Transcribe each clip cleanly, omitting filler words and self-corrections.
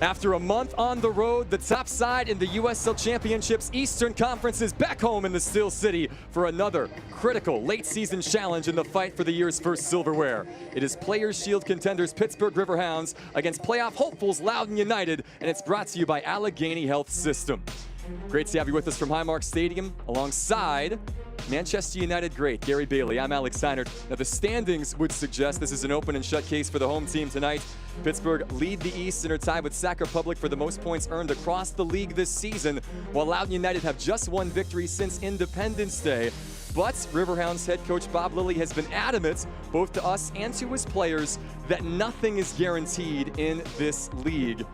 After a month on the road, the top side in the USL Championship's Eastern Conference is back home in the Steel City for another critical late-season challenge in the fight for the year's first silverware. It is Players' Shield contenders Pittsburgh Riverhounds against playoff hopefuls Loudoun United, and it's brought to you by Allegheny Health System. Great to have you with us from Highmark Stadium alongside Manchester United great Gary Bailey. I'm Alex Seinert. Now the standings would suggest this is an open and shut case for the home team tonight. Pittsburgh lead the East and are tied with Sac Republic for the most points earned across the league this season, while Loudoun United have just one victory since Independence Day. But Riverhounds head coach Bob Lilly has been adamant, both to us and to his players, that nothing is guaranteed in this league.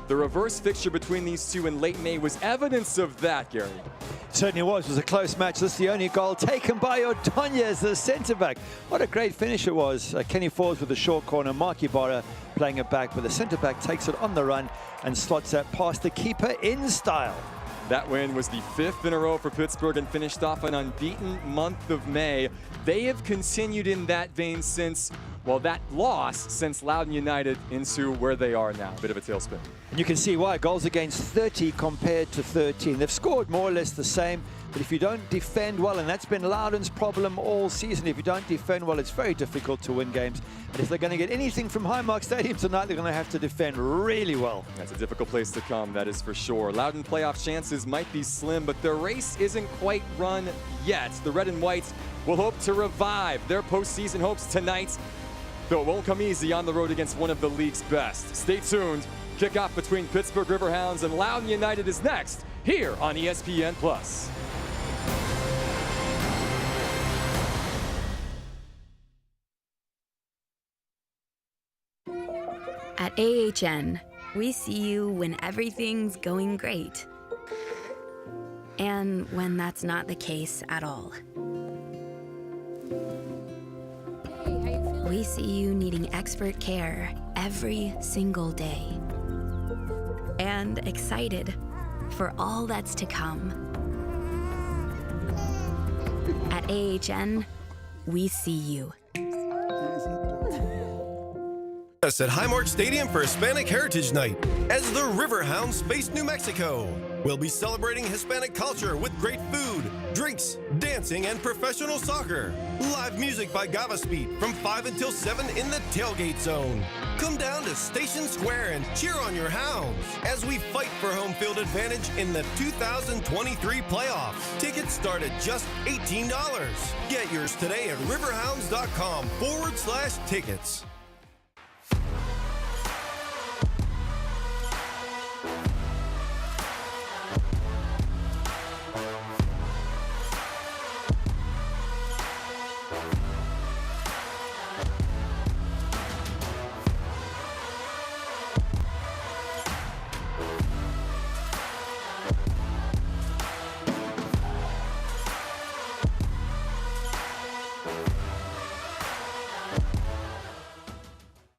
The reverse fixture between these two in late May was evidence of that, Gary. It certainly was. It was a close match. This is the only goal taken by Ordonez, the centre-back. What a great finish it was. Kenny Forbes with a short corner, Mark Ibarra playing it back, but the centre-back takes it on the run and slots that past the keeper in style. That win was the 5th in a row for Pittsburgh and finished off an unbeaten month of May. They have continued in that vein since, well, that loss since Loudoun United into where they are now. A bit of a tailspin. And you can see why. Goals against 30 compared to 13. They've scored more or less the same, but if you don't defend well, and that's been Loudoun's problem all season, if you don't defend well, it's very difficult to win games. And if they're going to get anything from Highmark Stadium tonight, they're going to have to defend really well. That's a difficult place to come, that is for sure. Loudoun playoff chances might be slim, but their race isn't quite run yet. The Red and Whites will hope to revive their postseason hopes tonight, though it won't come easy on the road against one of the league's best. Stay tuned. Kickoff between Pittsburgh Riverhounds and Loudoun United is next, here on ESPN+. At AHN, we see you when everything's going great, and when that's not the case at all. We see you needing expert care every single day, and excited for all that's to come. At AHN, we see you. Us at Highmark Stadium for Hispanic Heritage Night as the Riverhounds face New Mexico. We'll be celebrating Hispanic culture with great food, drinks, dancing, and professional soccer. Live music by Gava Speed from 5 until 7 in the tailgate zone. Come down to Station Square and cheer on your Hounds as we fight for home field advantage in the 2023 playoffs. Tickets start at just $18. Get yours today at riverhounds.com/tickets.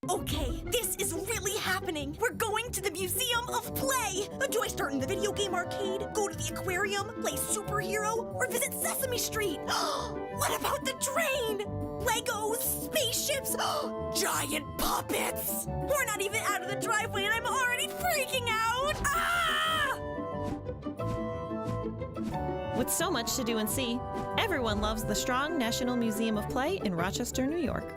Okay, this is really happening. We're going to the Museum of Play. Do I start in the video game arcade, go to the aquarium, play superhero, or visit Sesame Street? What about the train? Legos, spaceships, giant puppets. We're not even out of the driveway and I'm already freaking out. Ah! With so much to do and see, everyone loves the Strong National Museum of Play in Rochester, New York.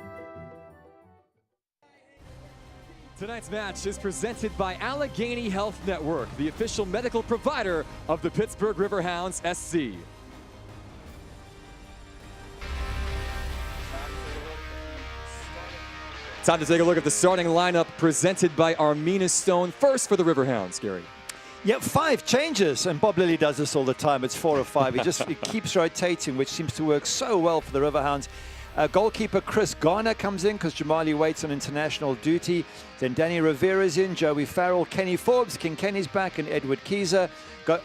Tonight's match is presented by Allegheny Health Network, the official medical provider of the Pittsburgh Riverhounds SC. Time to take a look at the starting lineup presented by Armina Stone. First for the Riverhounds, Gary. Yep, 5 changes, and Bob Lilly does this all the time. It's 4 or 5. He keeps rotating, which seems to work so well for the Riverhounds. Goalkeeper Chris Garner comes in because Jamali waits on international duty. Then Danny Rivera's in, Joey Farrell, Kenny Forbes, King Kenny's back, and Edward Kieser.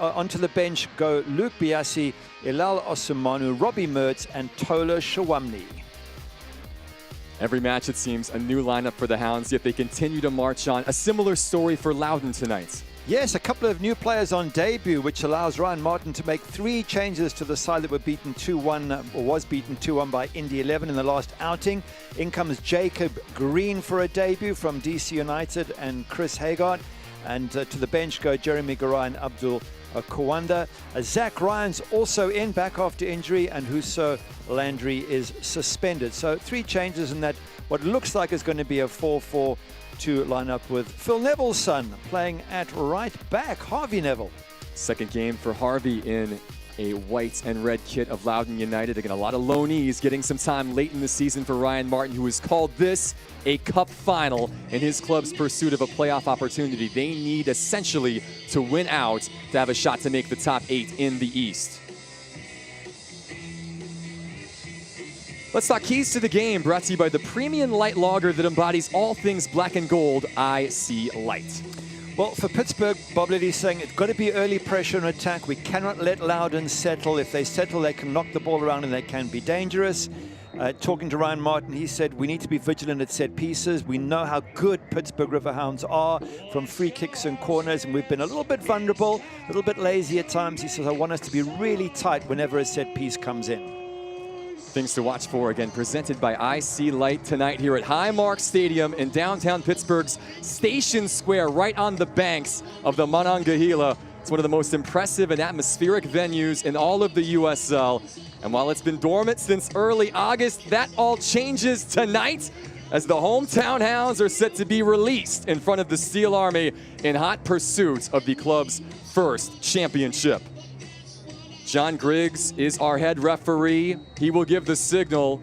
Onto the bench go Luke Biasi, Ilal Osumanu, Robbie Mertz, and Tola Shawamni. Every match, it seems, a new lineup for the Hounds, yet they continue to march on. A similar story for Loudoun tonight. Yes, a couple of new players on debut, which allows Ryan Martin to make 3 changes to the side that were beaten 2-1, or was beaten 2-1 by Indy 11 in the last outing. In comes Jacob Green for a debut from DC United and Chris Haggard. And to the bench go Jeremy Garay and Abdul Kawanda. Zach Ryan's also in, back after injury, and Huso Landry is suspended. So 3 changes in that what looks like is going to be a 4-4-2 lineup, with Phil Neville's son playing at right back, Harvey Neville. Second game for Harvey in a white and red kit of Loudoun United. Again, a lot of loanees getting some time late in the season for Ryan Martin, who has called this a cup final in his club's pursuit of a playoff opportunity. They need essentially to win out to have a shot to make the top 8 in the East. Let's talk keys to the game, brought to you by the premium light lager that embodies all things black and gold, IC Light. Well, for Pittsburgh, Bob Liddy's saying it's got to be early pressure and attack. We cannot let Loudoun settle. If they settle, they can knock the ball around and they can be dangerous. Talking to Ryan Martin, he said we need to be vigilant at set pieces. We know how good Pittsburgh Riverhounds are from free kicks and corners, and we've been a little bit vulnerable, a little bit lazy at times. He says, I want us to be really tight whenever a set piece comes in. Things to watch for, again, presented by IC Light tonight here at Highmark Stadium in downtown Pittsburgh's Station Square, right on the banks of the Monongahela. It's one of the most impressive and atmospheric venues in all of the USL. And while it's been dormant since early August, that all changes tonight as the hometown Hounds are set to be released in front of the Steel Army in hot pursuit of the club's first championship. John Griggs is our head referee. He will give the signal,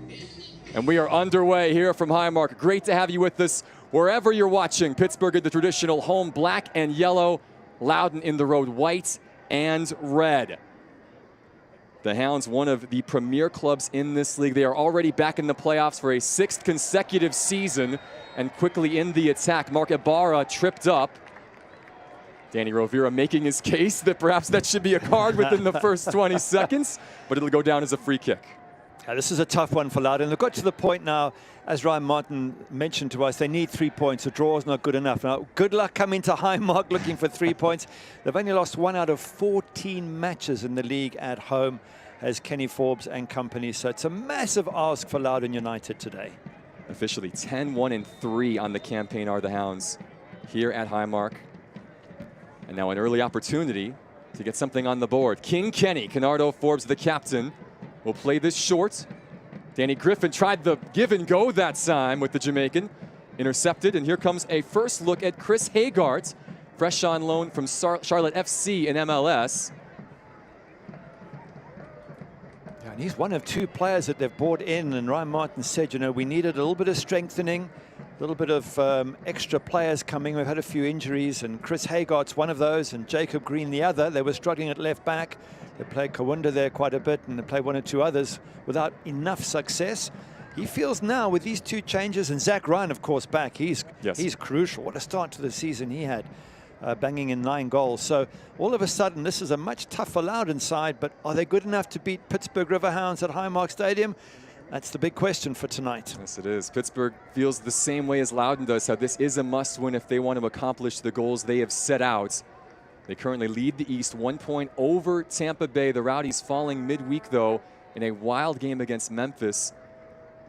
and we are underway here from Highmark. Great to have you with us wherever you're watching. Pittsburgh in the traditional home black and yellow, Loudoun in the road white and red. The Hounds, one of the premier clubs in this league. They are already back in the playoffs for a 6th consecutive season, and quickly in the attack. Mark Ibarra tripped up. Danny Rovira making his case that perhaps that should be a card within the first 20 seconds, but it'll go down as a free kick. This is a tough one for Loudoun. They've got to the point now, as Ryan Martin mentioned to us, they need 3 points. A draw is not good enough. Now, good luck coming to Highmark looking for 3 points. They've only lost 1 out of 14 matches in the league at home as Kenny Forbes and company. So it's a massive ask for Loudoun United today. Officially 10-1-3 on the campaign are the Hounds here at Highmark. And now an early opportunity to get something on the board. King Kenny, Kenardo Forbes, the captain, will play this short. Danny Griffin tried the give and go that time with the Jamaican. Intercepted, and here comes a first look at Chris Hagart, fresh on loan from Charlotte FC in MLS. Yeah, and he's one of 2 players that they've brought in, and Ryan Martin said, you know, we needed a little bit of strengthening, a little bit of extra players coming. We've had a few injuries, and Chris Hagart's one of those, and Jacob Green the other. They were struggling at left back. They played Kawunda there quite a bit, and they played 1 or 2 others without enough success. He feels now with these 2 changes, and Zach Ryan, of course, back, he's crucial. What a start to the season he had, banging in 9 goals. So all of a sudden, this is a much tougher Loudoun side, but are they good enough to beat Pittsburgh Riverhounds at Highmark Stadium? That's the big question for tonight. Yes, it is. Pittsburgh feels the same way as Loudoun does, how this is a must-win if they want to accomplish the goals they have set out. They currently lead the East 1 point over Tampa Bay. The Rowdies falling midweek, though, in a wild game against Memphis,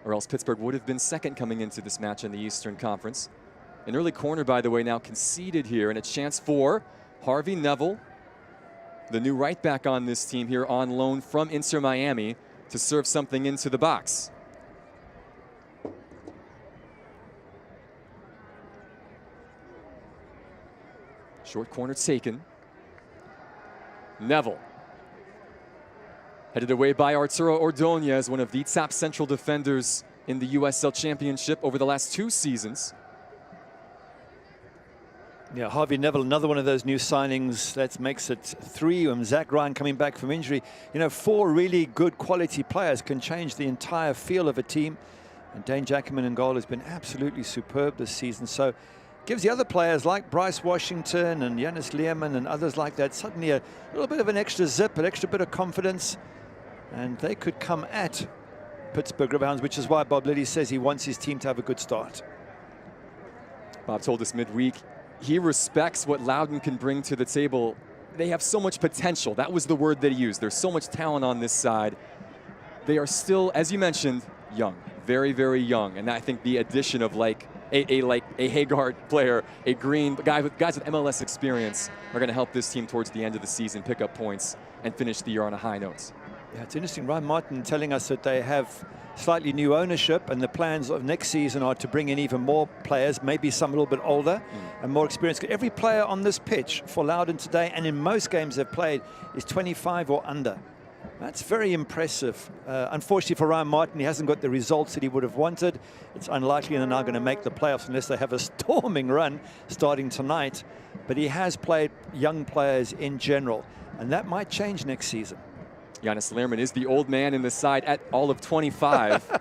or else Pittsburgh would have been second coming into this match in the Eastern Conference. An early corner, by the way, now conceded here, and a chance for Harvey Neville, the new right back on this team here on loan from Inter Miami, to serve something into the box. Short corner taken. Neville. Headed away by Arturo Ordonez, one of the top central defenders in the USL Championship over the last 2 seasons. Yeah, Harvey Neville, another one of those new signings. That makes it 3. And Zach Ryan coming back from injury. You know, 4 really good quality players can change the entire feel of a team. And Dane Jackaman in goal has been absolutely superb this season. So gives the other players like Bryce Washington and Yanis Learman and others like that suddenly a little bit of an extra zip, an extra bit of confidence. And they could come at Pittsburgh Riverhounds, which is why Bob Liddy says he wants his team to have a good start. Bob told us midweek he respects what Loudoun can bring to the table. They have so much potential. That was the word that he used. There's so much talent on this side. They are still, as you mentioned, young. Very, very young. And I think the addition of like a Hagard player, a Green, guys with MLS experience are going to help this team towards the end of the season pick up points and finish the year on a high note. Yeah, it's interesting. Ryan Martin telling us that they have slightly new ownership, and the plans of next season are to bring in even more players, maybe some a little bit older and more experienced. Every player on this pitch for Loudoun today, and in most games they've played, is 25 or under. That's very impressive. Unfortunately for Ryan Martin, he hasn't got the results that he would have wanted. It's unlikely they're now going to make the playoffs unless they have a storming run starting tonight. But he has played young players in general, and that might change next season. Giannis Lehrman is the old man in the side at all of 25.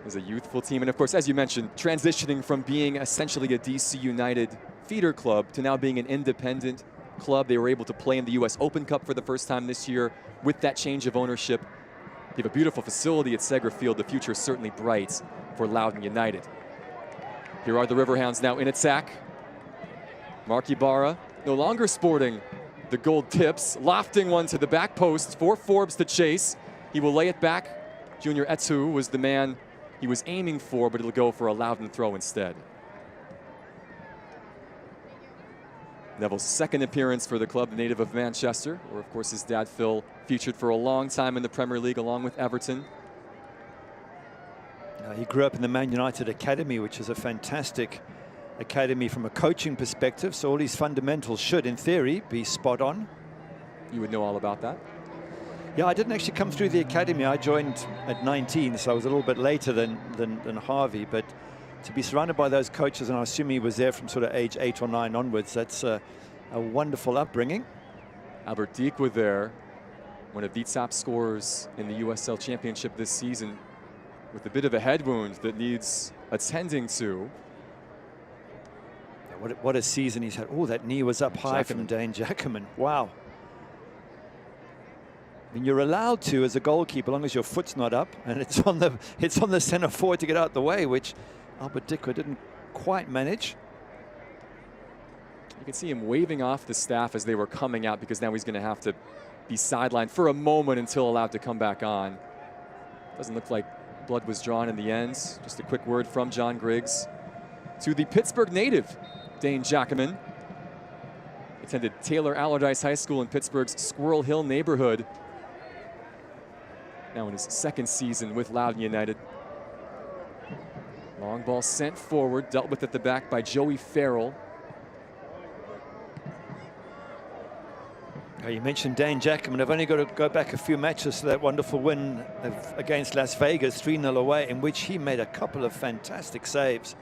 It's a youthful team. And of course, as you mentioned, transitioning from being essentially a DC United feeder club to now being an independent club. They were able to play in the US Open Cup for the first time this year with that change of ownership. They have a beautiful facility at Segra Field. The future is certainly bright for Loudoun United. Here are the Riverhounds now in attack. Mark Ibarra no longer sporting the gold tips, lofting one to the back post for Forbes to chase. He will lay it back. Junior Etu was the man he was aiming for, but it'll go for a Loudoun throw instead. Neville's second appearance for the club, the native of Manchester, where of course his dad Phil featured for a long time in the Premier League along with Everton. He grew up in the Man United Academy, which is a fantastic academy from a coaching perspective, so all his fundamentals should, in theory, be spot on. You would know all about that? Yeah, I didn't actually come through the academy. I joined at 19, so I was a little bit later than Harvey, but to be surrounded by those coaches, and I assume he was there from sort of age 8 or 9 onwards, that's a wonderful upbringing. Albert Dikwa there, one of the top scorers in the USL Championship this season, with a bit of a head wound that needs attending to. What a season he's had. Oh, that knee was up high from Dane Jackaman. Wow. I mean, you're allowed to, as a goalkeeper, as long as your foot's not up, and it's on the center forward to get out the way, which Albert Dikwa didn't quite manage. You can see him waving off the staff as they were coming out, because now he's going to have to be sidelined for a moment until allowed to come back on. Doesn't look like blood was drawn in the end. Just a quick word from John Griggs to the Pittsburgh native, Dane Jackaman. Attended Taylor Allardyce High School in Pittsburgh's Squirrel Hill neighborhood. Now in his second season with Loudoun United. Long ball sent forward, dealt with at the back by Joey Farrell. You mentioned Dane Jackaman. I've only got to go back a few matches to that wonderful win against Las Vegas, 3-0 away, in which he made a couple of fantastic saves.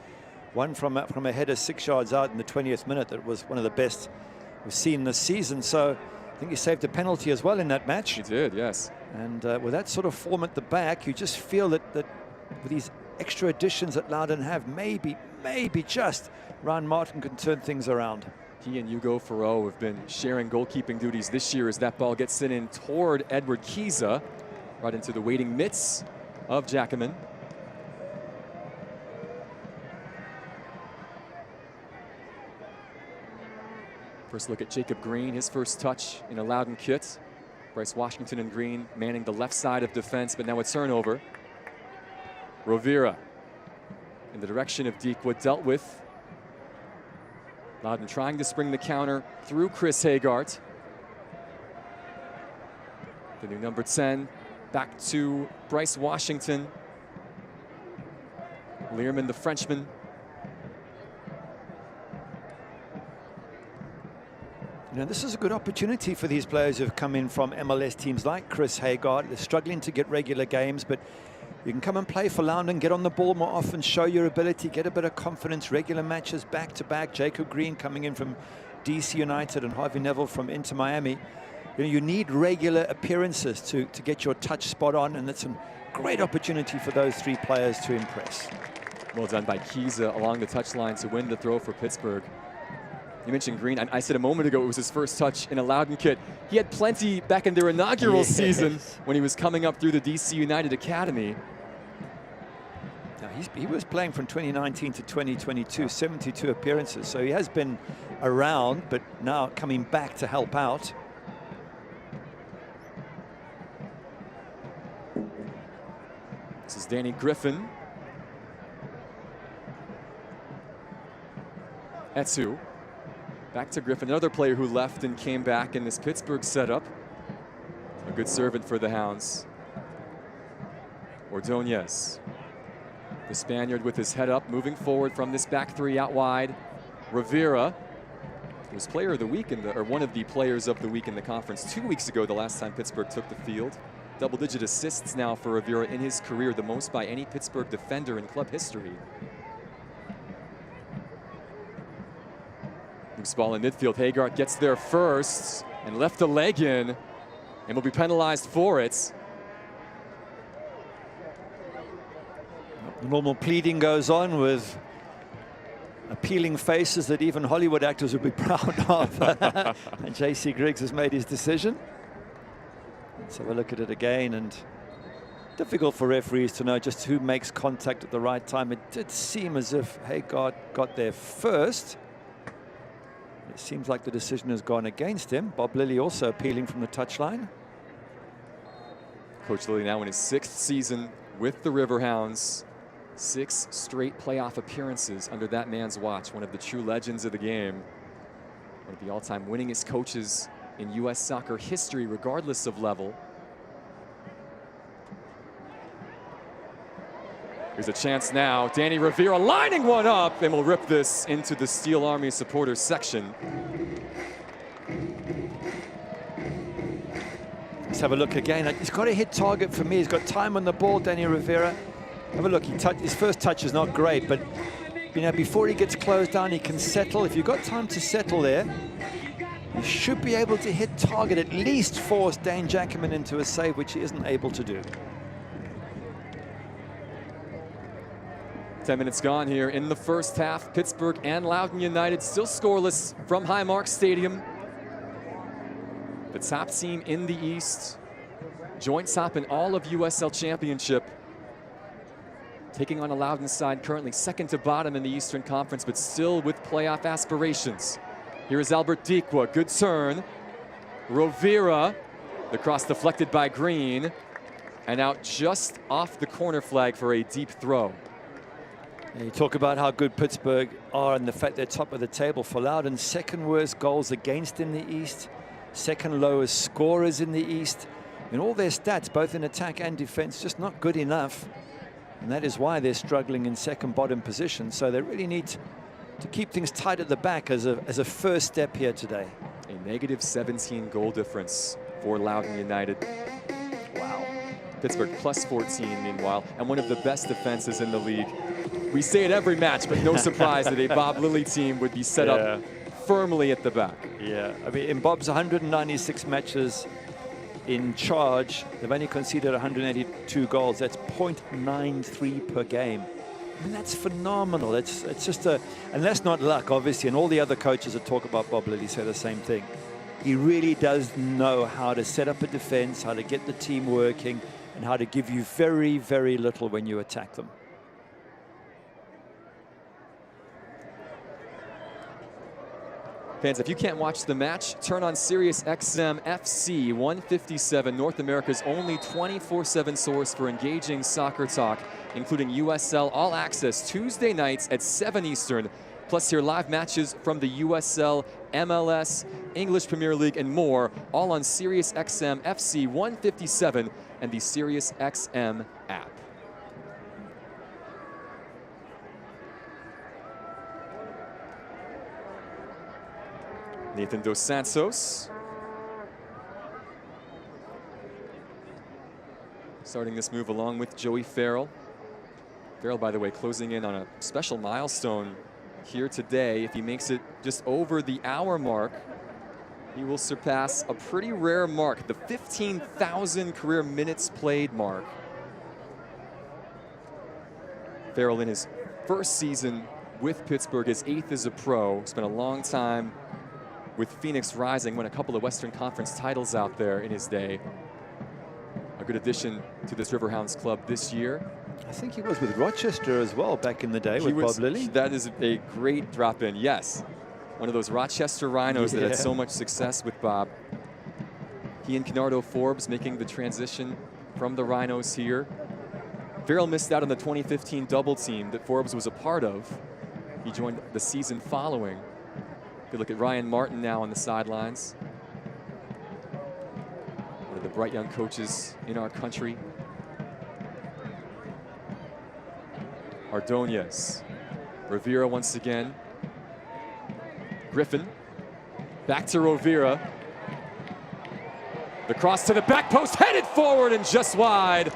One from a header 6 yards out in the 20th minute that was one of the best we've seen this season. So I think he saved a penalty as well in that match. He did, yes. And with that sort of form at the back, you just feel that with these extra additions that Loudoun have, maybe just Ryan Martin can turn things around. He and Hugo Farreau have been sharing goalkeeping duties this year as that ball gets sent in toward Edward Kiza, right into the waiting mitts of Jackaman. First look at Jacob Green, his first touch in a Loudoun kit. Bryce Washington and Green manning the left side of defense, but now a turnover. Rovira in the direction of Dikwa, dealt with. Loudoun trying to spring the counter through Chris Hagart. The new number 10 back to Bryce Washington. Learman, the Frenchman. You know, this is a good opportunity for these players who have come in from MLS teams like Chris Hagart. They're struggling to get regular games, but you can come and play for Loudoun, get on the ball more often, show your ability, get a bit of confidence, regular matches back to back. Jacob Green coming in from DC United and Harvey Neville from Inter Miami. You know, you need regular appearances to get your touch spot on, and that's a great opportunity for those three players to impress. Well done by Kiza along the touchline to win the throw for Pittsburgh. You mentioned Green. I said a moment ago it was his first touch in a Loudoun kit. He had plenty back in their inaugural season when he was coming up through the DC United Academy. Now, he was playing from 2019 to 2022, 72 appearances. So he has been around, but now coming back to help out. This is Danny Griffin. Etsu. Back to Griffin, another player who left and came back in this Pittsburgh setup. A good servant for the Hounds. Ordonez. The Spaniard with his head up, moving forward from this back three out wide. Rivera was player of the week, or one of the players of the week in the conference 2 weeks ago, the last time Pittsburgh took the field. Double-digit assists now for Rivera in his career, the most by any Pittsburgh defender in club history. Loose ball in midfield. Hagart gets there first and left a leg in and will be penalized for it. The normal pleading goes on with appealing faces that even Hollywood actors would be proud of. And J.C. Griggs has made his decision. Let's have a look at it again. And difficult for referees to know just who makes contact at the right time. It did seem as if Hagart got there first. It seems like the decision has gone against him. Bob Lilly also appealing from the touchline. Coach Lilly now in his 6th season with the Riverhounds. 6 straight playoff appearances under that man's watch. One of the true legends of the game. One of the all-time winningest coaches in U.S. soccer history, regardless of level. Here's a chance now. Danny Rivera lining one up, and will rip this into the Steel Army supporters section. Let's have a look again. He's got a hit target for me. He's got time on the ball, Danny Rivera. Have a look. His first touch is not great, but you know, before he gets closed down, he can settle. If you've got time to settle there, you should be able to hit target, at least force Dane Jackerman into a save, which he isn't able to do. 10 minutes gone here in the first half. Pittsburgh and Loudoun United still scoreless from Highmark Stadium. The top team in the East, joint top in all of USL Championship. Taking on a Loudoun side currently second to bottom in the Eastern Conference, but still with playoff aspirations. Here is Albert Dikwa, good turn. Rivera, the cross deflected by Green, and out just off the corner flag for a deep throw. And you talk about how good Pittsburgh are and the fact they're top of the table. For Loudoun, second worst goals against in the East, second lowest scorers in the East. In all their stats, both in attack and defense, just not good enough. And that is why they're struggling in second bottom position. So they really need to keep things tight at the back as a first step here today. A negative 17 goal difference for Loudoun United. Wow. Pittsburgh plus 14 meanwhile, and one of the best defenses in the league. We say it every match, but no surprise that a Bob Lilly team would be set up firmly at the back. Yeah, I mean, in Bob's 196 matches in charge, they've only conceded 182 goals. That's 0.93 per game. I mean, that's phenomenal. It's just and that's not luck, obviously, and all the other coaches that talk about Bob Lilly say the same thing. He really does know how to set up a defense, how to get the team working, and how to give you very, very little when you attack them. Fans, if you can't watch the match, turn on Sirius XM FC 157, North America's only 24/7 source for engaging soccer talk, including USL All Access Tuesday nights at 7 Eastern, plus hear live matches from the USL, MLS, English Premier League, and more, all on Sirius XM FC 157 and the Sirius XM app. Nathan Dos Santos starting this move along with Joey Farrell. Farrell, by the way, closing in on a special milestone here today. If he makes it just over the hour mark, he will surpass a pretty rare mark, the 15,000 career minutes played mark. Farrell in his first season with Pittsburgh, his 8th as a pro, spent a long time with Phoenix Rising, won a couple of Western Conference titles out there in his day. A good addition to this Riverhounds club this year. I think he was with Rochester as well back in the day with Bob Lilly. That is a great drop in, yes. One of those Rochester Rhinos that had so much success with Bob. He and Kennardo Forbes making the transition from the Rhinos here. Farrell missed out on the 2015 double team that Forbes was a part of. He joined the season following. Good look at Ryan Martin now on the sidelines. One of the bright young coaches in our country. Ordonez. Rivera once again. Griffin. Back to Rovira. The cross to the back post, headed forward and just wide.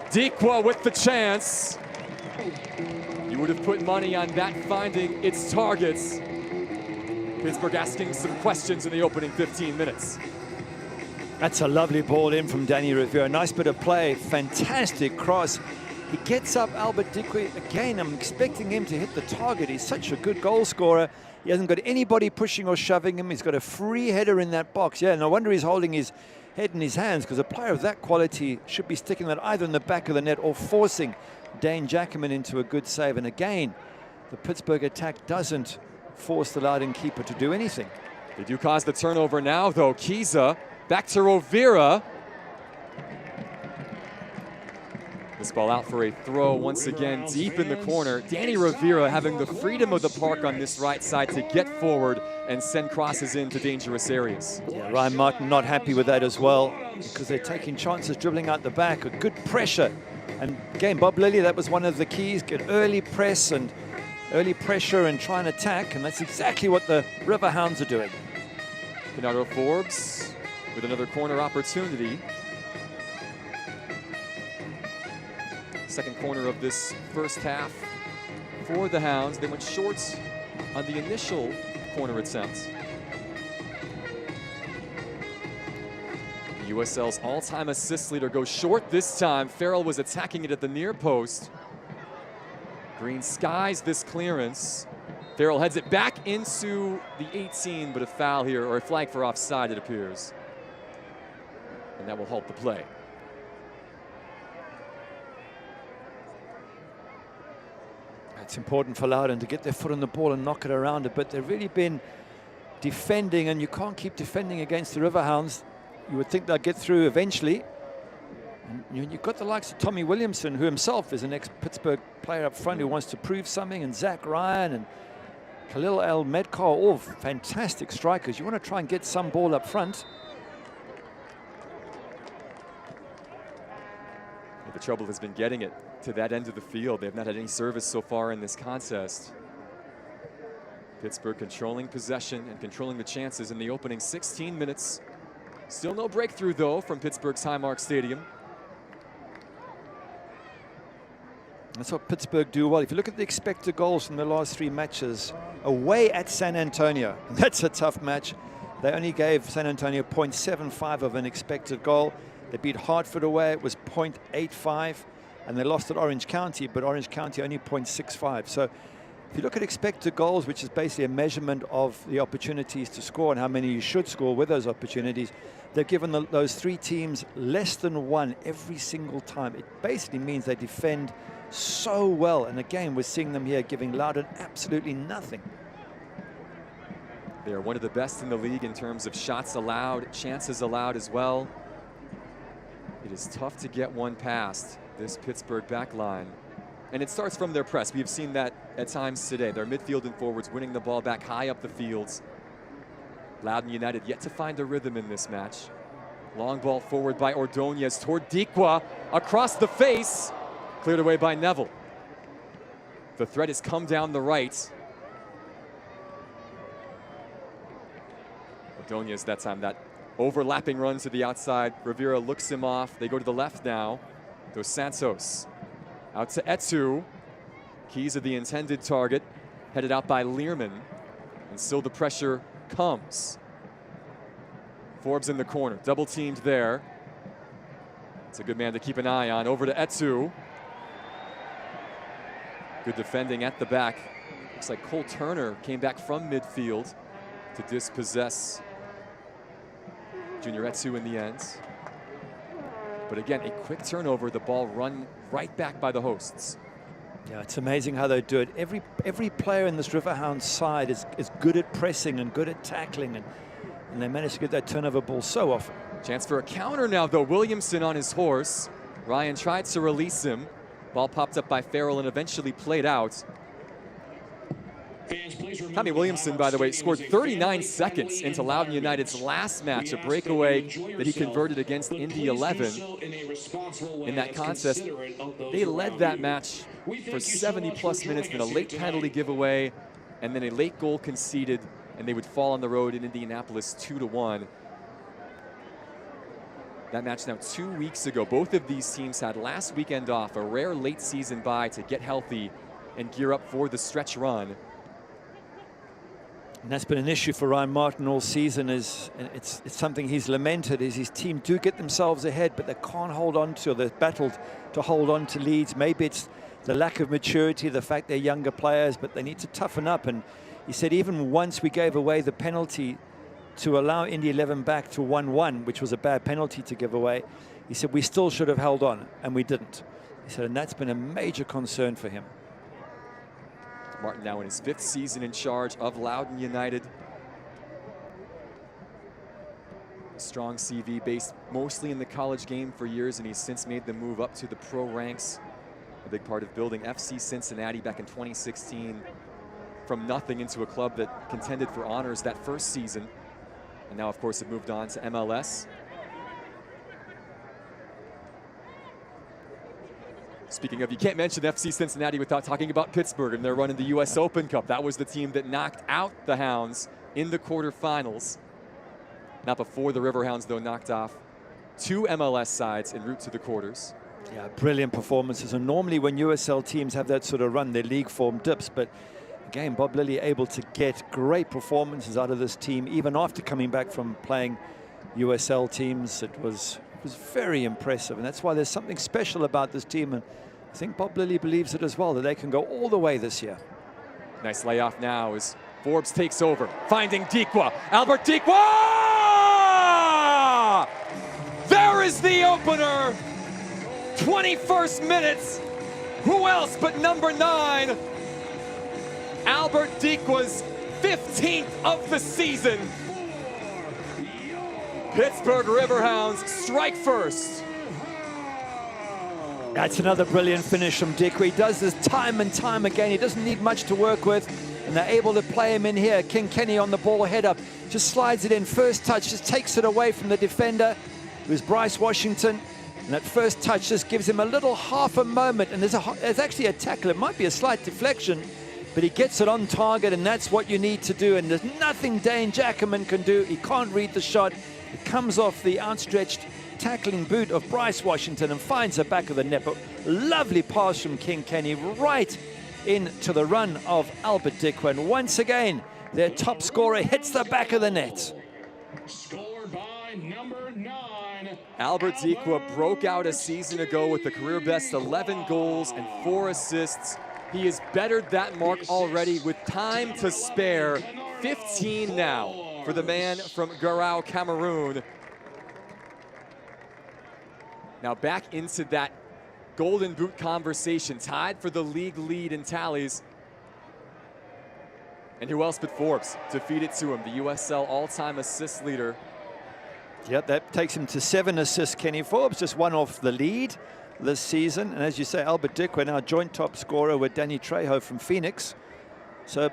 Dikwa with the chance. You would have put money on that finding its targets. Pittsburgh asking some questions in the opening 15 minutes. That's a lovely ball in from Danny Rivera. Nice bit of play, fantastic cross. He gets up Albert Dikwa. Again, I'm expecting him to hit the target. He's such a good goal scorer. He hasn't got anybody pushing or shoving him. He's got a free header in that box. Yeah, no wonder he's holding his head in his hands, because a player of that quality should be sticking that either in the back of the net or forcing Dane Jackerman into a good save. And again, the Pittsburgh attack doesn't force the Loudoun keeper to do anything. They do cause the turnover now, though. Kiza back to Rovira. This ball out for a throw once again deep in the corner. Danny Rivera having the freedom of the park on this right side to get forward and send crosses into dangerous areas. Yeah, Ryan Martin not happy with that as well, because they're taking chances dribbling out the back. A good pressure. And again, Bob Lilly, that was one of the keys. Get early press and early pressure and try and attack. And that's exactly what the Riverhounds are doing. Bernardo Forbes with another corner opportunity. Second corner of this first half for the Hounds. They went short on the initial corner attempt. USL's all-time assist leader goes short this time. Farrell was attacking it at the near post. Green skies this clearance. Farrell heads it back into the 18, but a foul here, or a flag for offside, it appears. And that will halt the play. It's important for Loudoun to get their foot on the ball and knock it around a bit. They've really been defending, and you can't keep defending against the Riverhounds. You would think they'll get through eventually. And you've got the likes of Tommy Williamson, who himself is an ex-Pittsburgh player up front who wants to prove something, and Zach Ryan and Khalil El-Medkar, all fantastic strikers. You want to try and get some ball up front. The trouble has been getting it to that end of the field. They have not had any service so far in this contest. Pittsburgh controlling possession and controlling the chances in the opening 16 minutes. Still no breakthrough, though, from Pittsburgh's Highmark Stadium. That's what Pittsburgh do well. If you look at the expected goals from the last 3 matches, away at San Antonio, that's a tough match. They only gave San Antonio 0.75 of an expected goal. They beat Hartford away, it was 0.85, and they lost at Orange County, but Orange County only 0.65. So if you look at expected goals, which is basically a measurement of the opportunities to score and how many you should score with those opportunities, they've given those 3 teams less than 1 every single time. It basically means they defend so well. And again, we're seeing them here giving Loudoun absolutely nothing. They are one of the best in the league in terms of shots allowed, chances allowed as well. It is tough to get one past this Pittsburgh back line. And it starts from their press. We've seen that at times today. Their midfield and forwards winning the ball back high up the fields. Loudoun United yet to find a rhythm in this match. Long ball forward by Ordonez toward Dikwa, across the face, cleared away by Neville. The threat has come down the right. Ordonez that time, that overlapping run to the outside. Rivera looks him off. They go to the left now. Dos Santos out to Etu. Keys of the intended target, headed out by Learman. And still the pressure comes. Forbes in the corner, double teamed there. It's a good man to keep an eye on. Over to Etu. Good defending at the back. Looks like Cole Turner came back from midfield to dispossess Junior Etu in the end. But again, a quick turnover, the ball run right back by the hosts. Yeah, it's amazing how they do it. Every player in this Riverhounds side is good at pressing and good at tackling, and they manage to get that turnover ball so often. Chance for a counter now, though. Williamson on his horse. Ryan tried to release him. Ball popped up by Farrell and eventually played out. Tommy Williamson, by the way, scored 39 seconds into Loudoun United's last match, a breakaway that he converted against Indy 11 in that contest. They led that match for 70-plus minutes, then a late penalty giveaway, and then a late goal conceded, and they would fall on the road in Indianapolis 2-1. That match now 2 weeks ago. Both of these teams had last weekend off, a rare late season bye to get healthy and gear up for the stretch run. And that's been an issue for Ryan Martin all season. It's something he's lamented, is his team do get themselves ahead, but they can't hold on to, or they've battled to hold on to leads. Maybe it's the lack of maturity, the fact they're younger players, but they need to toughen up. And he said even once we gave away the penalty to allow Indy 11 back to 1-1, which was a bad penalty to give away, he said we still should have held on, and we didn't. He said, and that's been a major concern for him. Martin now in his 5th season in charge of Loudoun United. A strong CV based mostly in the college game for years, and he's since made the move up to the pro ranks. A big part of building FC Cincinnati back in 2016 from nothing into a club that contended for honors that first season. And now, of course, have moved on to MLS. Speaking of, you can't mention FC Cincinnati without talking about Pittsburgh and their run in the US Open Cup. That was the team that knocked out the Hounds in the quarterfinals. Not before the Riverhounds, though, knocked off 2 MLS sides en route to the quarters. Yeah, brilliant performances. And normally when USL teams have that sort of run, their league form dips. But again, Bob Lilly able to get great performances out of this team, even after coming back from playing USL teams. It was very impressive, and that's why there's something special about this team, and I think Bob Lilly believes it as well, that they can go all the way this year. Nice layoff now as Forbes takes over, finding Dikwa. Albert Dikwa! There is the opener. 21st minutes. Who else but number 9? Albert Dikwa's 15th of the season. Pittsburgh Riverhounds strike first. That's another brilliant finish from Dikwa. He does this time and time again. He doesn't need much to work with, and they're able to play him in here. King Kenny on the ball, head up, just slides it in. First touch, just takes it away from the defender, who is Bryce Washington. And that first touch just gives him a little half a moment, and there's actually a tackle. It might be a slight deflection, but he gets it on target, and that's what you need to do. And there's nothing Dane Jackerman can do. He can't read the shot. It comes off the outstretched tackling boot of Bryce Washington and finds the back of the net. But lovely pass from King Kenny right into the run of Albert Dikwa. And once again, their top scorer hits the back of the net. Scored by number 9. Albert Dikwa broke out a season ago with the career best 11 goals and 4 assists. He has bettered that mark already with time to spare. 15 now for the man from Garau, Cameroon. Now back into that golden boot conversation, tied for the league lead in tallies. And who else but Forbes to feed it to him, the USL all-time assist leader. Yep, that takes him to 7 assists. Kenny Forbes just one off the lead this season. And as you say, Albert Dikwa now joint top scorer with Danny Trejo from Phoenix. So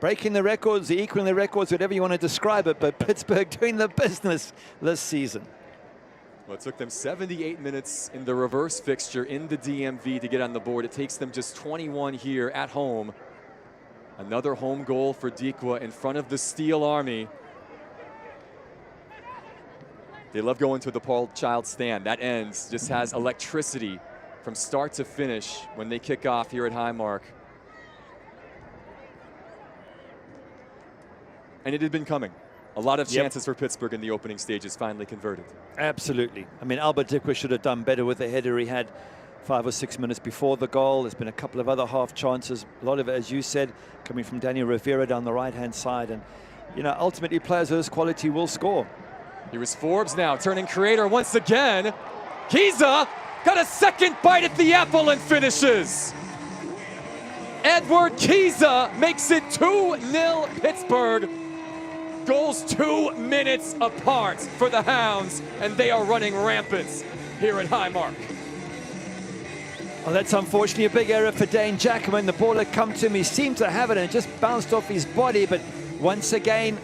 breaking the records, equaling the records, whatever you want to describe it, but Pittsburgh doing the business this season. Well, it took them 78 minutes in the reverse fixture in the DMV to get on the board. It takes them just 21 here at home. Another home goal for Dikwa in front of the Steel Army. They love going to the Paul Child stand. That ends, just has electricity from start to finish when they kick off here at Highmark. And it had been coming. A lot of chances for Pittsburgh in the opening stages finally converted. Absolutely. I mean, Albert Dikwa should have done better with the header he had 5 or 6 minutes before the goal. There's been a couple of other half chances. A lot of it, as you said, coming from Daniel Rivera down the right-hand side. And, you know, ultimately players of this quality will score. Here is Forbes now, turning creator once again. Kiza got a second bite at the apple and finishes. Edward Kiza makes it 2-0 Pittsburgh. Goals 2 minutes apart for the Hounds, and they are running rampant here at Highmark. Well, that's unfortunately a big error for Dane Jackman. The ball had come to him, he seemed to have it, and it just bounced off his body. But once again,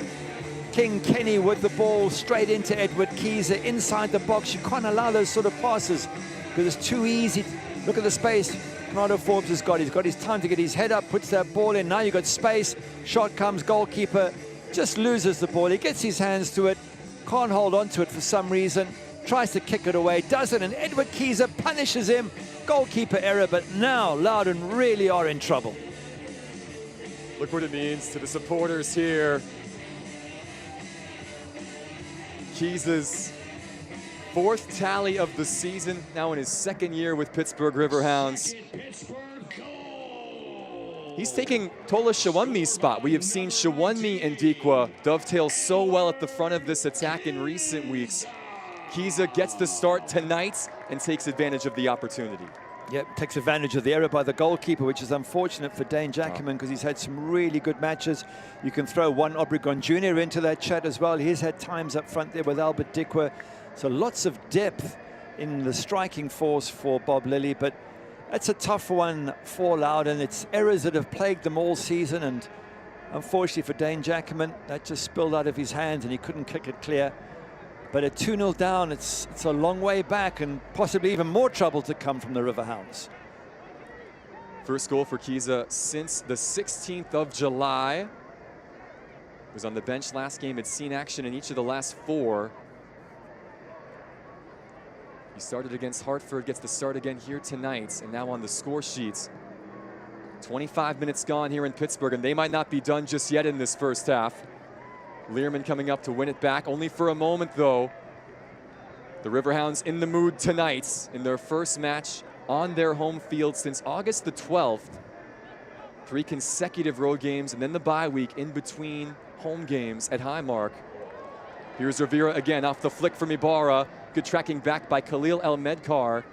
King Kenny with the ball straight into Edward Keyser inside the box. You can't allow those sort of passes because it's too easy. Look at the space Bernardo Forbes has got. He's got his time to get his head up, puts that ball in. Now you've got space. Shot comes, goalkeeper just loses the ball. He gets his hands to it, can't hold on to it for some reason. Tries to kick it away, doesn't, and Edward Keyser punishes him. Goalkeeper error, but now Loudoun really are in trouble. Look what it means to the supporters here. Keyser's 4th tally of the season, now in his 2nd year with Pittsburgh Riverhounds. He's taking Tola Shawunmi's spot. We have seen Shawunmi and Dikwa dovetail so well at the front of this attack in recent weeks. Keyser gets the start tonight and takes advantage of the opportunity. Yep, takes advantage of the error by the goalkeeper, which is unfortunate for Dane Jackman because he's had some really good matches. You can throw one Obregon Jr. into that chat as well. He's had times up front there with Albert Dikwa. So lots of depth in the striking force for Bob Lilly, but that's a tough one for Loudoun. It's errors that have plagued them all season, and unfortunately for Dane Jackman, that just spilled out of his hands and he couldn't kick it clear. But at 2-0 down, it's a long way back and possibly even more trouble to come from the Riverhounds. First goal for Keyser since the 16th of July. Was on the bench last game, had seen action in each of the last 4. He started against Hartford, gets the start again here tonight, and now on the score sheets. 25 minutes gone here in Pittsburgh, and they might not be done just yet in this first half. Learman coming up to win it back, only for a moment though. The Riverhounds in the mood tonight in their first match on their home field since August the 12th. 3 consecutive road games and then the bye week in between home games at Highmark. Here's Rivera again off the flick from Ibarra. Good tracking back by Khalil El-Medkar.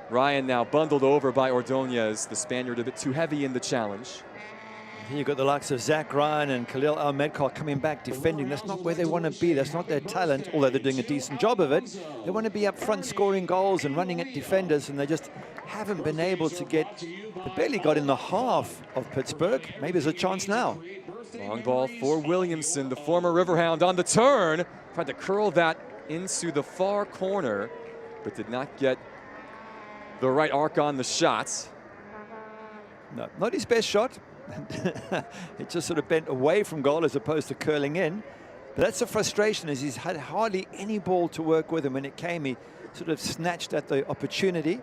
Ryan now bundled over by Ordonez, the Spaniard a bit too heavy in the challenge. Here you've got the likes of Zach Ryan and Khalil El-Medkar coming back defending. That's not where they want to be. That's not their talent, although they're doing a decent job of it. They want to be up front scoring goals and running at defenders, and they just haven't been able to get, they barely got in the half of Pittsburgh. Maybe there's a chance now. Long ball for Williamson, the former Riverhound on the turn. Tried to curl that into the far corner, but did not get the right arc on the shot. No, not his best shot. It just sort of bent away from goal as opposed to curling in. But that's the frustration, is he's had hardly any ball to work with, and when it came, he sort of snatched at the opportunity.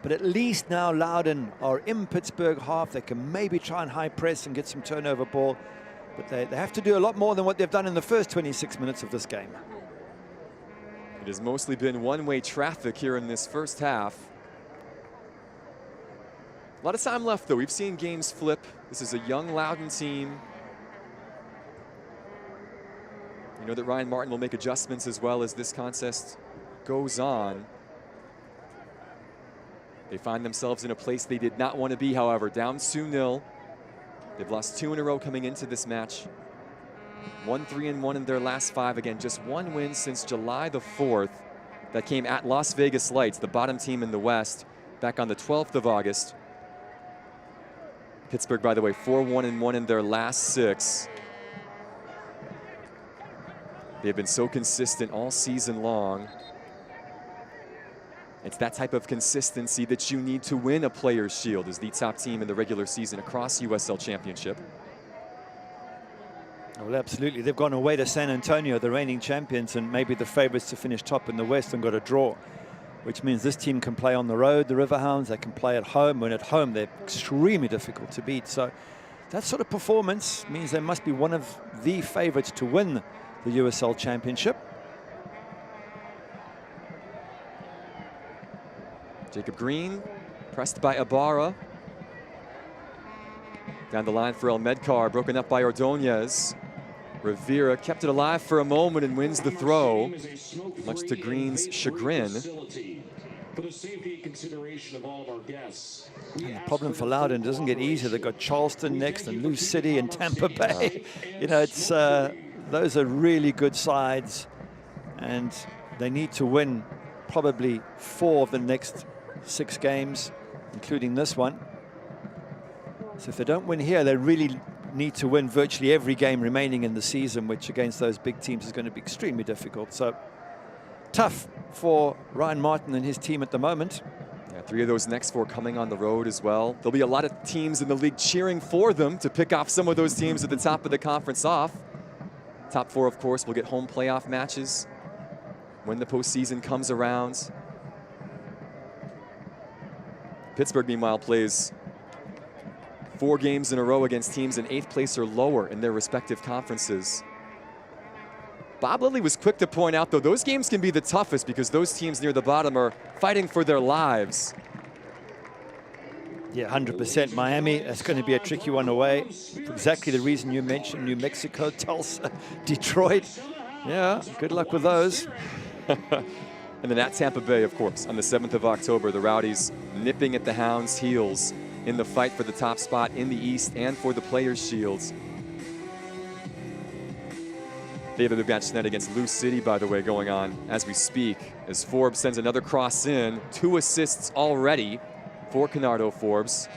But at least now Loudoun are in Pittsburgh half. They can maybe try and high press and get some turnover ball. But they have to do a lot more than what they've done in the first 26 minutes of this game. It has mostly been one-way traffic here in this first half. A lot of time left, though. We've seen games flip. This is a young Loudoun team. You know that Ryan Martin will make adjustments as well as this contest goes on. They find themselves in a place they did not want to be, however. Down 2-0. They've lost 2 in a row coming into this match. 1-3-1 in their last 5. Again, just 1 win since July the 4th. That came at Las Vegas Lights, the bottom team in the West, back on the 12th of August. Pittsburgh, by the way, 4-1-1 in their last 6. They've been so consistent all season long. It's that type of consistency that you need to win a Players' Shield as the top team in the regular season across USL Championship. Well, absolutely. They've gone away to San Antonio, the reigning champions, and maybe the favorites to finish top in the West, and got a draw, which means this team can play on the road, the Riverhounds. They can play at home. When at home, they're extremely difficult to beat. So that sort of performance means they must be one of the favorites to win the USL Championship. Jacob Green, pressed by Ibarra. Down the line for El-Medkar, broken up by Ordonez. Rivera kept it alive for a moment and wins the throw, much to Green's chagrin. For the safety consideration of all of our guests. And the problem for Loudoun doesn't get easier. They've got Charleston next, and Lou City and Tampa Bay. You know, it's those are really good sides, and they need to win probably 4 of the next 6 games, including this one. So if they don't win here, they really need to win virtually every game remaining in the season, which against those big teams is going to be extremely difficult. So tough for Ryan Martin and his team at the moment. Yeah, 3 of those next 4 coming on the road as well. There'll be a lot of teams in the league cheering for them to pick off some of those teams at the top of the conference off. Top 4, of course, will get home playoff matches when the postseason comes around. Pittsburgh, meanwhile, plays 4 games in a row against teams in 8th place or lower in their respective conferences. Bob Lilly was quick to point out, though, those games can be the toughest because those teams near the bottom are fighting for their lives. Yeah, 100%. Miami, that's going to be a tricky one away. For exactly the reason you mentioned, New Mexico, Tulsa, Detroit. Yeah, good luck with those. And then at Tampa Bay, of course, on the 7th of October, the Rowdies nipping at the Hounds' heels in the fight for the top spot in the East and for the Players' Shields. They have a big match tonight against Lou City, by the way, going on as we speak, as Forbes sends another cross in. 2 assists already for Canardo Forbes.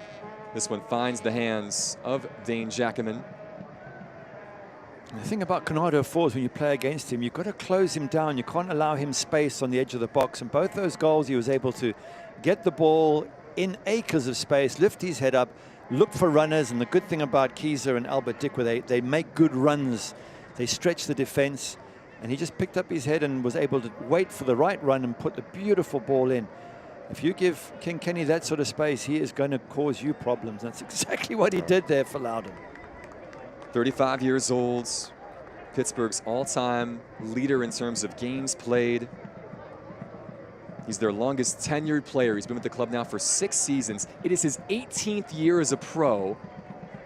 This one finds the hands of Dane Jackaman. The thing about Canardo Forbes, when you play against him, you've got to close him down. You can't allow him space on the edge of the box. And both those goals, he was able to get the ball in acres of space, lift his head up, look for runners. And the good thing about Keyser and Albert Dikwa, they make good runs. They stretch the defense. And he just picked up his head and was able to wait for the right run and put the beautiful ball in. If you give King Kenny that sort of space, he is going to cause you problems. That's exactly what he did there for Loudoun. 35 years old, Pittsburgh's all-time leader in terms of games played. He's their longest tenured player. He's been with the club now for 6 seasons. It is his 18th year as a pro.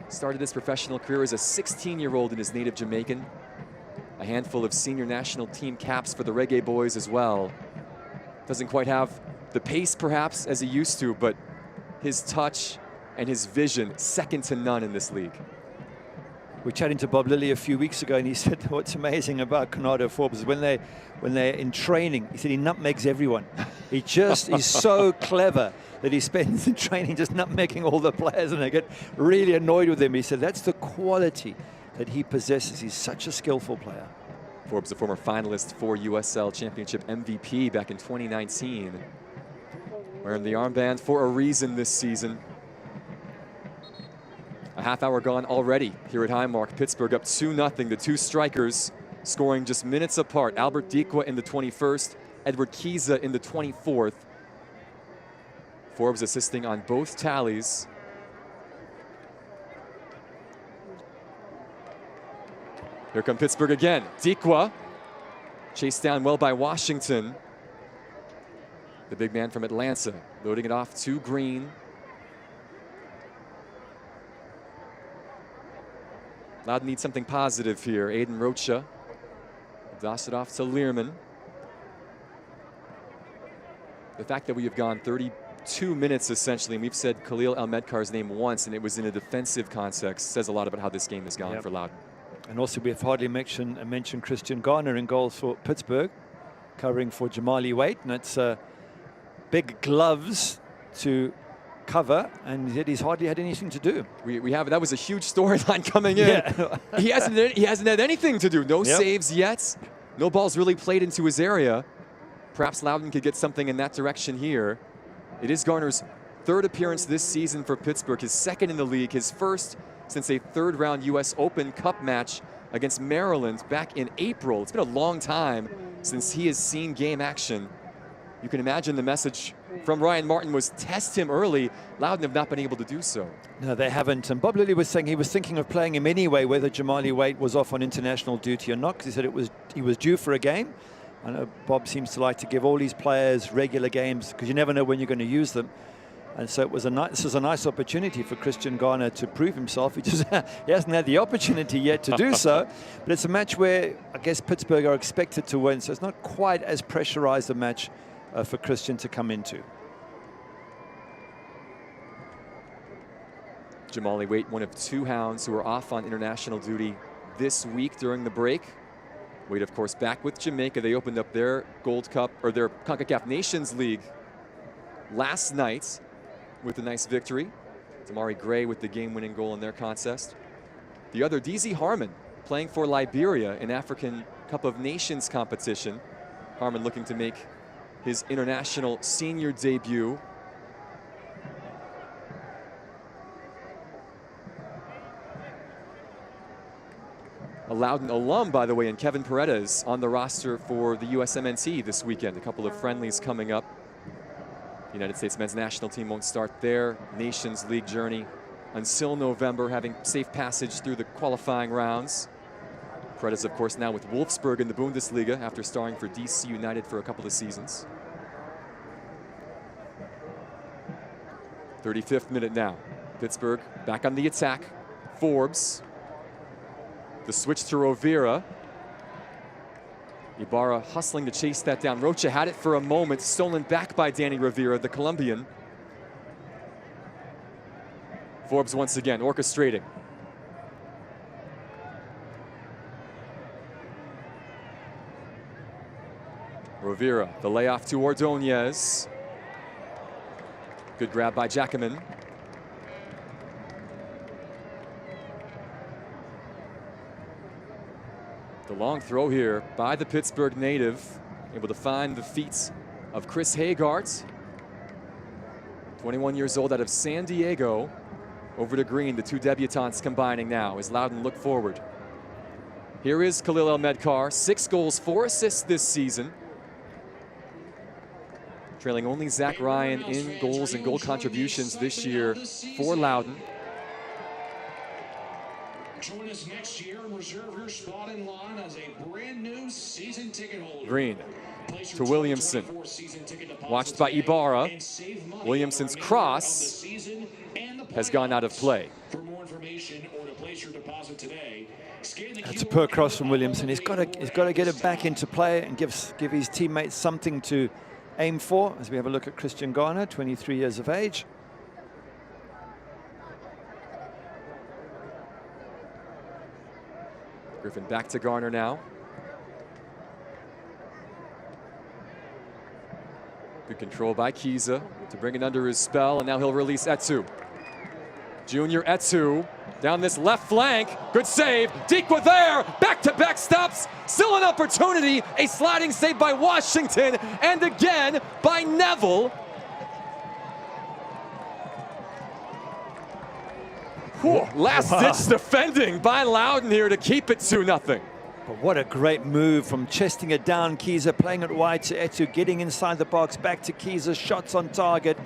Started his professional career as a 16-year-old in his native Jamaican. A handful of senior national team caps for the Reggae Boys as well. Doesn't quite have the pace perhaps as he used to, but his touch and his vision second to none in this league. We were chatting to Bob Lilly a few weeks ago, and he said what's amazing about Canardo Forbes is when they're in training, he said he nutmegs everyone. He's so clever that he spends in training just nutmegging all the players, and they get really annoyed with him. He said that's the quality that he possesses. He's such a skillful player. Forbes, a former finalist for USL Championship MVP back in 2019. Wearing the armband for a reason this season. A half hour gone already here at Highmark. Pittsburgh up 2-0. The 2 strikers scoring just minutes apart. Albert Dikwa in the 21st, Edward Kiza in the 24th. Forbes assisting on both tallies. Here come Pittsburgh again. Dikwa chased down well by Washington. The big man from Atlanta loading it off to Green. Loudoun needs something positive here. Aiden Rocha dossed it off to Learman. The fact that we have gone 32 minutes essentially, and we've said Khalil Al-Medkar's name once, and it was in a defensive context, says a lot about how this game has gone for Loudoun. And also we've hardly mentioned Christian Garner in goals for Pittsburgh, covering for Jamali Waite, and it's big gloves to cover, and yet he's hardly had anything to do. That was a huge storyline coming in. Yeah. he hasn't had anything to do. No saves yet. No balls really played into his area. Perhaps Loudoun could get something in that direction here. It is Garner's 3rd appearance this season for Pittsburgh, his 2nd in the league, his 1st since a 3rd round US Open Cup match against Maryland back in April. It's been a long time since he has seen game action. You can imagine the message from Ryan Martin was test him early. Loudoun have not been able to do so. No, they haven't. And Bob Lilly was saying he was thinking of playing him anyway, whether Jamali Waite was off on international duty or not, because he said he was due for a game. I know Bob seems to like to give all these players regular games because you never know when you're going to use them. And so this is a nice opportunity for Christian Garner to prove himself. He hasn't had the opportunity yet to do so. But it's a match where I guess Pittsburgh are expected to win, so it's not quite as pressurized a match for Christian to come into. Jamali Waite, one of 2 Hounds who are off on international duty this week during the break. Waite, of course, back with Jamaica. They opened up their Gold Cup, or their CONCACAF Nations League last night with a nice victory. Damari Gray with the game-winning goal in their contest. The other, DZ Harmon, playing for Liberia in African Cup of Nations competition. Harmon looking to make his international senior debut. A Loudoun alum, by the way, and Kevin Paredes on the roster for the USMNT this weekend. A couple of friendlies coming up. The United States men's national team won't start their Nations League journey until November, having safe passage through the qualifying rounds. Paredes, of course, now with Wolfsburg in the Bundesliga after starring for DC United for a couple of seasons. 35th minute now. Pittsburgh back on the attack. Forbes. The switch to Rovira. Ibarra hustling to chase that down. Rocha had it for a moment, stolen back by Danny Rovira, the Colombian. Forbes once again orchestrating. Rovira, the layoff to Ordonez. Good grab by Jackaman. The long throw here by the Pittsburgh native, able to find the feet of Chris Hagart. 21 years old out of San Diego. Over to Green, the two debutants combining now as Loudoun look forward. Here is Khalil El-Medkar, 6 goals, 4 assists this season. Trailing only Zach Ryan in goals and goal contributions this year for Loudoun. Join us next year and reserve your spot in line as a brand new season ticket holder. Green to Williamson. Watched by Ibarra. Williamson's cross has gone out of play. For more information or to place your deposit today, scan the That's a poor cross from Williamson. He's got to get it back into play and give his teammates something to aim for. As we have a look at Christian Garner, 23 years of age. Griffin back to Garner now. Good control by Kiza to bring it under his spell, and now he'll release Etsu. Junior Etsu down this left flank. Good save. Dikwa there. Back-to-back stops. Still an opportunity. A sliding save by Washington, and again by Neville. Last-ditch defending by Loudoun here to keep it 2-0. But what a great move from chesting it down. Kiza playing it wide to Etsu, getting inside the box, back to Kiza, shots on target.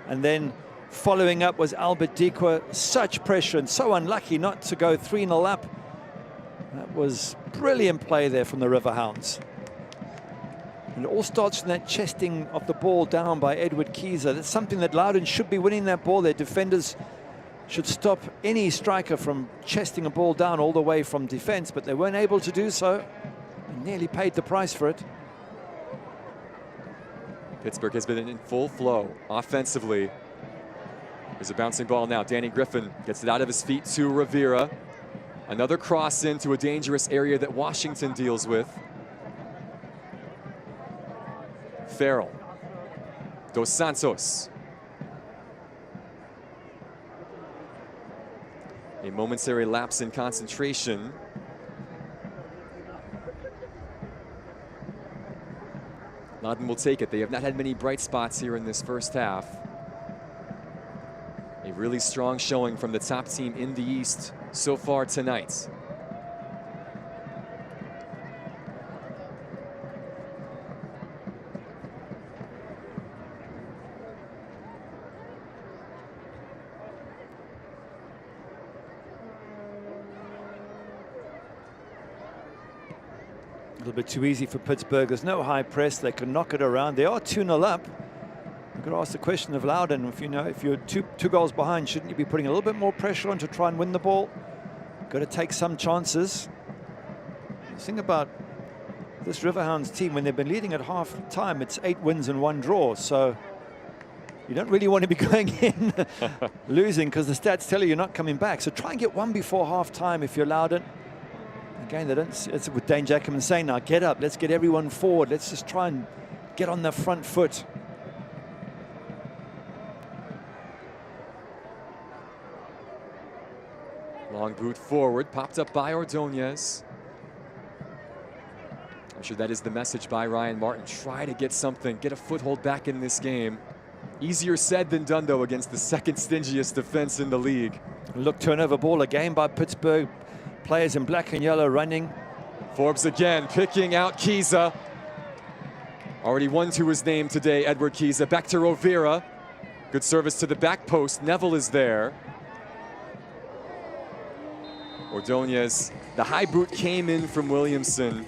And then following up was Albert Dikwa. Such pressure and so unlucky not to go 3-0 up. That was brilliant play there from the Riverhounds. And it all starts from that chesting of the ball down by Edward Kiza. That's something that Loudoun should be winning that ball. Their defenders should stop any striker from chesting a ball down all the way from defense, but they weren't able to do so. And nearly paid the price for it. Pittsburgh has been in full flow offensively. There's a bouncing ball now. Danny Griffin gets it out of his feet to Rovira. Another cross into a dangerous area that Washington deals with. Farrell. Dos Santos. A momentary lapse in concentration. Loudoun will take it. They have not had many bright spots here in this first half. A really strong showing from the top team in the East so far tonight. A little bit too easy for Pittsburgh. There's no high press. They can knock it around. They are 2-0 up. You've got to ask the question of Loudoun. If you're two goals behind, shouldn't you be putting a little bit more pressure on to try and win the ball? Got to take some chances. The thing about this Riverhounds team, when they've been leading at half time, it's 8 wins and 1 draw. So you don't really want to be going in losing, because the stats tell you you're not coming back. So try and get one before half time if you're Loudoun. Again, they don't. It's with Dane Jackaman saying, now get up, let's get everyone forward, let's just try and get on the front foot. Long boot forward, popped up by Ordonez. I'm sure that is the message by Ryan Martin. Try to get something, get a foothold back in this game. Easier said than done, though, against the second stingiest defense in the league. Look, turnover ball again by Pittsburgh. Players in black and yellow running. Forbes again, picking out Kiza. Already one to his name today, Edward Kiza. Back to Rovira. Good service to the back post. Neville is there. Ordonez, the high boot came in from Williamson.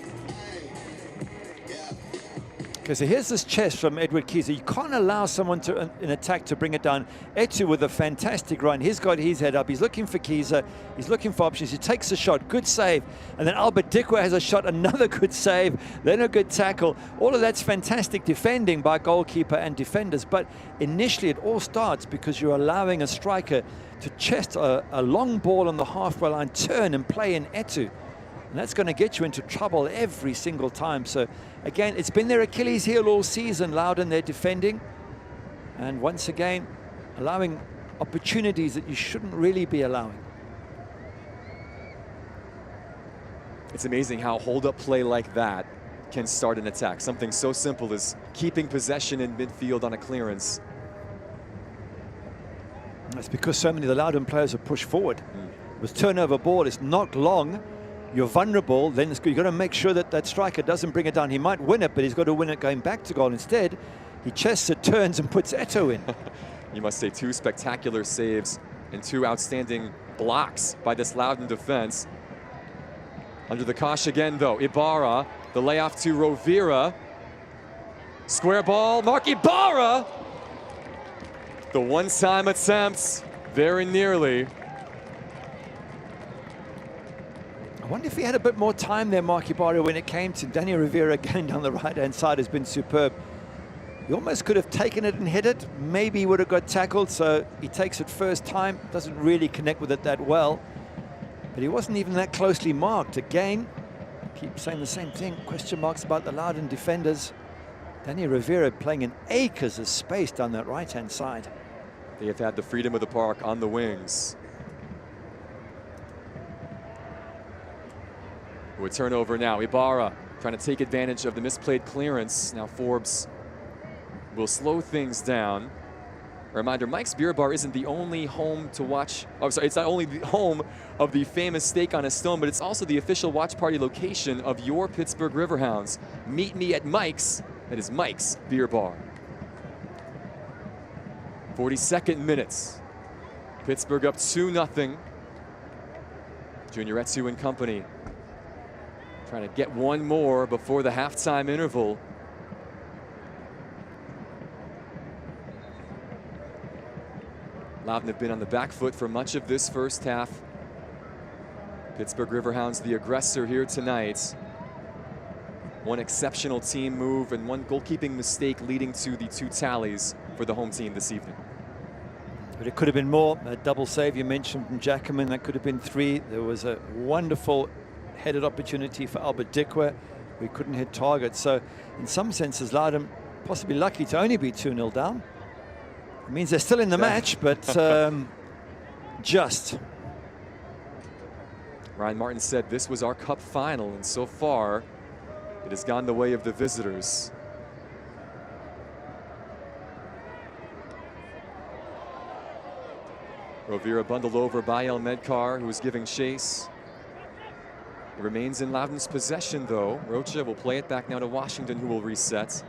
Okay, so here's this chest from Edward Kiza. You can't allow someone to in attack to bring it down. Etu with a fantastic run. He's got his head up. He's looking for Kiza. He's looking for options. He takes a shot. Good save. And then Albert Dikwa has a shot. Another good save. Then a good tackle. All of that's fantastic defending by goalkeeper and defenders. But initially it all starts because you're allowing a striker to chest a long ball on the halfway line, turn and play in Etu. And that's going to get you into trouble every single time. So again, it's been their Achilles heel all season, Loudoun, they're defending. And once again, allowing opportunities that you shouldn't really be allowing. It's amazing how hold-up play like that can start an attack. Something so simple as keeping possession in midfield on a clearance. That's because so many of the Loudoun players have pushed forward. It was turnover ball, it's not long. You're vulnerable, then you've got to make sure that that striker doesn't bring it down. He might win it, but he's got to win it going back to goal. Instead, he chests it, turns, and puts Eto in. You must say 2 spectacular saves and 2 outstanding blocks by this Loudoun defense. Under the cosh again, though. Ibarra, the layoff to Rovira. Square ball, Mark Ibarra! The one-time attempt, very nearly. I wonder if he had a bit more time there, Mark Ibarra, when it came to Daniel Rivera again down the right-hand side has been superb. He almost could have taken it and hit it. Maybe he would have got tackled, so he takes it first time. Doesn't really connect with it that well. But he wasn't even that closely marked. Again, I keep saying the same thing. Question marks about the Loudoun defenders. Daniel Rivera playing in acres of space down that right-hand side. They have had the freedom of the park on the wings. With turnover now, Ibarra trying to take advantage of the misplayed clearance. Now Forbes will slow things down. A reminder, Mike's Beer Bar isn't the only home to watch, oh, sorry, it's not only the home of the famous Steak on a Stone, but it's also the official watch party location of your Pittsburgh Riverhounds. Meet me at Mike's, that is Mike's Beer Bar. 42nd minutes. Pittsburgh up 2-0. Junior Etsu and company trying to get one more before the halftime interval. Loudoun have been on the back foot for much of this first half. Pittsburgh Riverhounds the aggressor here tonight. One exceptional team move and one goalkeeping mistake leading to the 2 tallies for the home team this evening. But it could have been more. A double save you mentioned from Jackaman, that could have been 3. There was a wonderful headed opportunity for Albert Dikwa. We couldn't hit target. So in some senses, Loudoun possibly lucky to only be 2-0 down. It means they're still in the match, but just. Ryan Martin said this was our cup final, and so far it has gone the way of the visitors. Rovira bundled over by El Medkar, who was giving chase. It remains in Loudoun's possession, though. Rocha will play it back now to Washington, who will reset.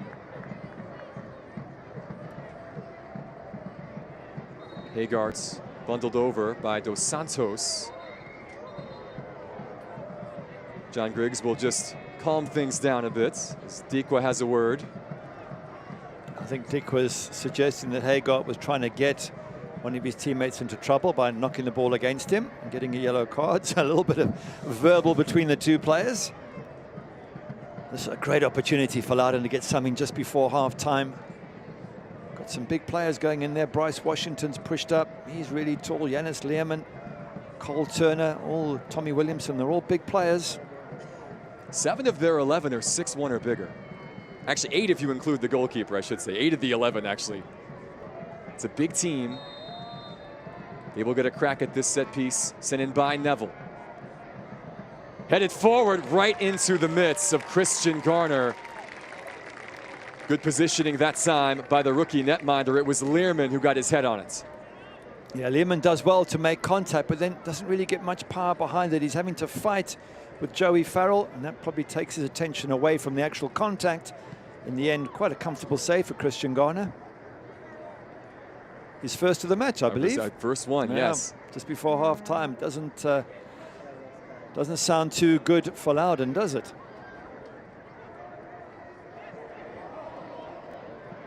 Hagart's bundled over by Dos Santos. John Griggs will just calm things down a bit as Dikwa has a word. I think Dikwa's suggesting that Hagart was trying to get one of his teammates into trouble by knocking the ball against him and getting a yellow card. So a little bit of verbal between the 2 players. This is a great opportunity for Loudoun to get something just before half-time. Got some big players going in there. Bryce Washington's pushed up. He's really tall. Yanis Lehrman, Cole Turner, all Tommy Williamson. They're all big players. 7 of their 11 are 6'1" or bigger. Actually, 8 if you include the goalkeeper, I should say. 8 of the 11, actually. It's a big team. They will get a crack at this set piece, sent in by Neville. Headed forward right into the midst of Christian Garner. Good positioning that time by the rookie netminder. It was Learman who got his head on it. Yeah, Learman does well to make contact, but then doesn't really get much power behind it. He's having to fight with Joey Farrell, and that probably takes his attention away from the actual contact. In the end, quite a comfortable save for Christian Garner. His first of the match, I believe. First one, yeah, yes. Just before half-time. Doesn't sound too good for Loudoun, does it?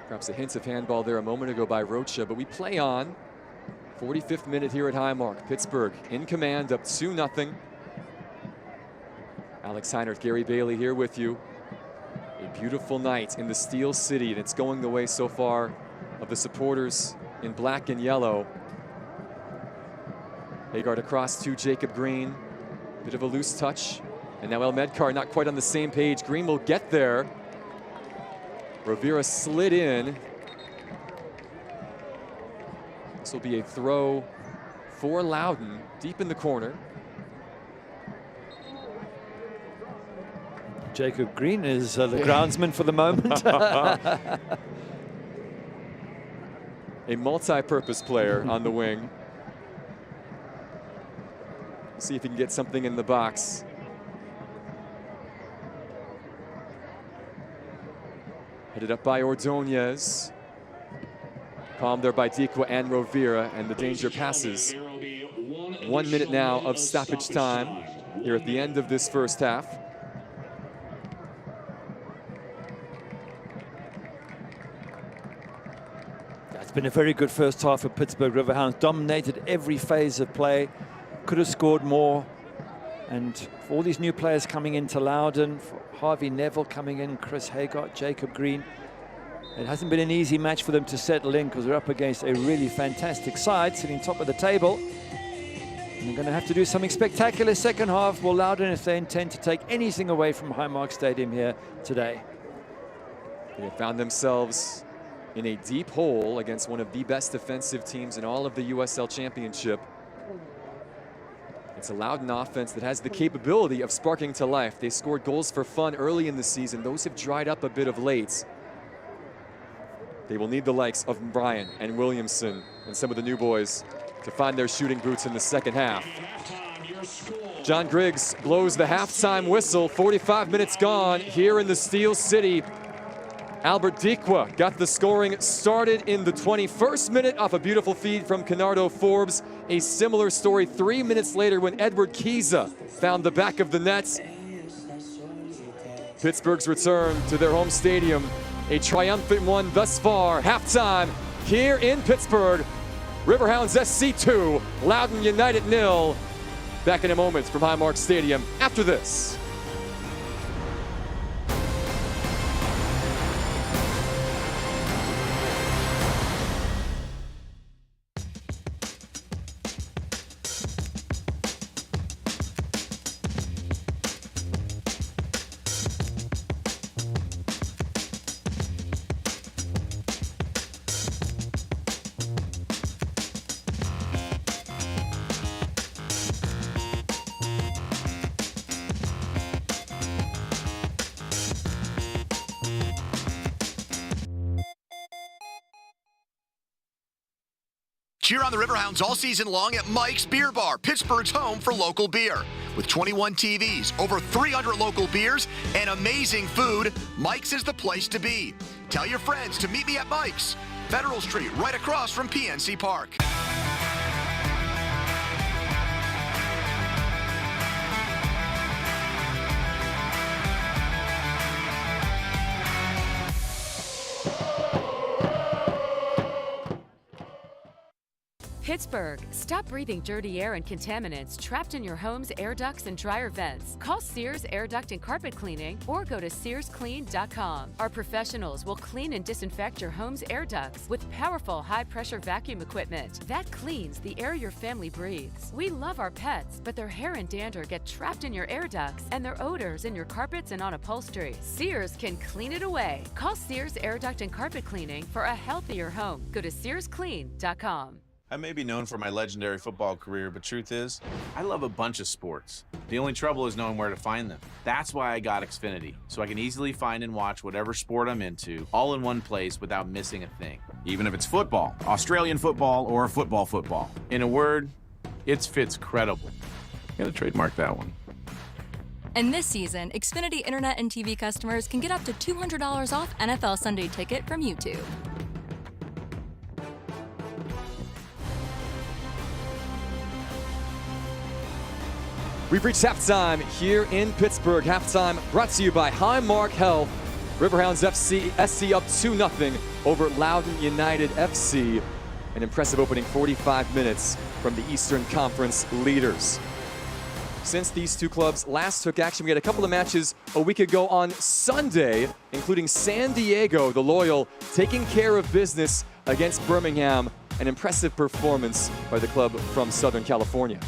Perhaps a hint of handball there a moment ago by Rocha, but we play on. 45th minute here at Highmark. Pittsburgh in command, up 2-0. Alex Heinert, Gary Bailey here with you. A beautiful night in the Steel City, and it's going the way so far of the supporters in black and yellow. Hagard across to Jacob Green. Bit of a loose touch. And now El Medkar not quite on the same page. Green will get there. Rovira slid in. This will be a throw for Loudoun, deep in the corner. Jacob Green is the groundsman for the moment. A multi-purpose player on the wing. See if he can get something in the box. Headed up by Ordonez. Palmed there by Dikwa and Rovira, and the danger passes. 1 minute now of stoppage time here at the end of this first half. It's been a very good first half for Pittsburgh Riverhounds. Dominated every phase of play. Could have scored more. And for all these new players coming into Loudoun, for Harvey Neville coming in, Chris Hagart, Jacob Green, it hasn't been an easy match for them to settle in because they're up against a really fantastic side sitting top of the table. And they're going to have to do something spectacular second half. Will Loudoun, if they intend to take anything away from Highmark Stadium here today. They found themselves in a deep hole against one of the best defensive teams in all of the USL Championship. It's a Loudoun offense that has the capability of sparking to life. They scored goals for fun early in the season. Those have dried up a bit of late. They will need the likes of Bryan and Williamson and some of the new boys to find their shooting boots in the second half. John Griggs blows the halftime whistle. 45 minutes gone here in the Steel City. Albert Dikwa got the scoring started in the 21st minute off a beautiful feed from Canardo Forbes. A similar story 3 minutes later when Edward Kiza found the back of the net. Pittsburgh's return to their home stadium, a triumphant one thus far. Halftime here in Pittsburgh. Riverhounds SC 2, Loudoun United 0. Back in a moment from Highmark Stadium after this. Cheer on the Riverhounds all season long at Mike's Beer Bar, Pittsburgh's home for local beer. With 21 TVs, over 300 local beers, and amazing food, Mike's is the place to be. Tell your friends to meet me at Mike's, Federal Street, right across from PNC Park. Pittsburgh, stop breathing dirty air and contaminants trapped in your home's air ducts and dryer vents. Call Sears Air Duct and Carpet Cleaning or go to SearsClean.com. Our professionals will clean and disinfect your home's air ducts with powerful high-pressure vacuum equipment that cleans the air your family breathes. We love our pets, but their hair and dander get trapped in your air ducts and their odors in your carpets and on upholstery. Sears can clean it away. Call Sears Air Duct and Carpet Cleaning for a healthier home. Go to SearsClean.com. I may be known for my legendary football career, but truth is, I love a bunch of sports. The only trouble is knowing where to find them. That's why I got Xfinity, so I can easily find and watch whatever sport I'm into, all in one place without missing a thing. Even if it's football, Australian football, or football. In a word, it's Fitz-credible. Gotta trademark that one. And this season, Xfinity Internet and TV customers can get up to $200 off NFL Sunday Ticket from YouTube. We've reached halftime here in Pittsburgh. Halftime brought to you by Highmark Health. Riverhounds SC up 2-0 over Loudoun United FC. An impressive opening 45 minutes from the Eastern Conference leaders. Since these two clubs last took action, we had a couple of matches a week ago on Sunday, including San Diego, the Loyal, taking care of business against Birmingham. An impressive performance by the club from Southern California.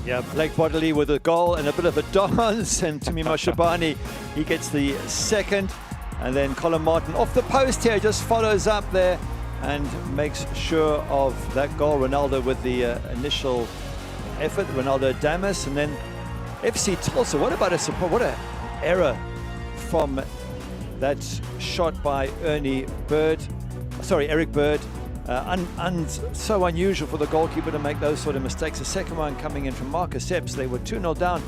Yeah, Blake Bodley with a goal and a bit of a dance, and Tumi Mashabani, he gets the second. And then Colin Martin off the post here, just follows up there and makes sure of that goal. Ronaldo with the initial effort, Ronaldo Damas, and then FC Tulsa. What about a support? What an error from that shot by Eric Bird. So unusual for the goalkeeper to make those sort of mistakes. The second one coming in from Marcus Epps. They were 2-0 down.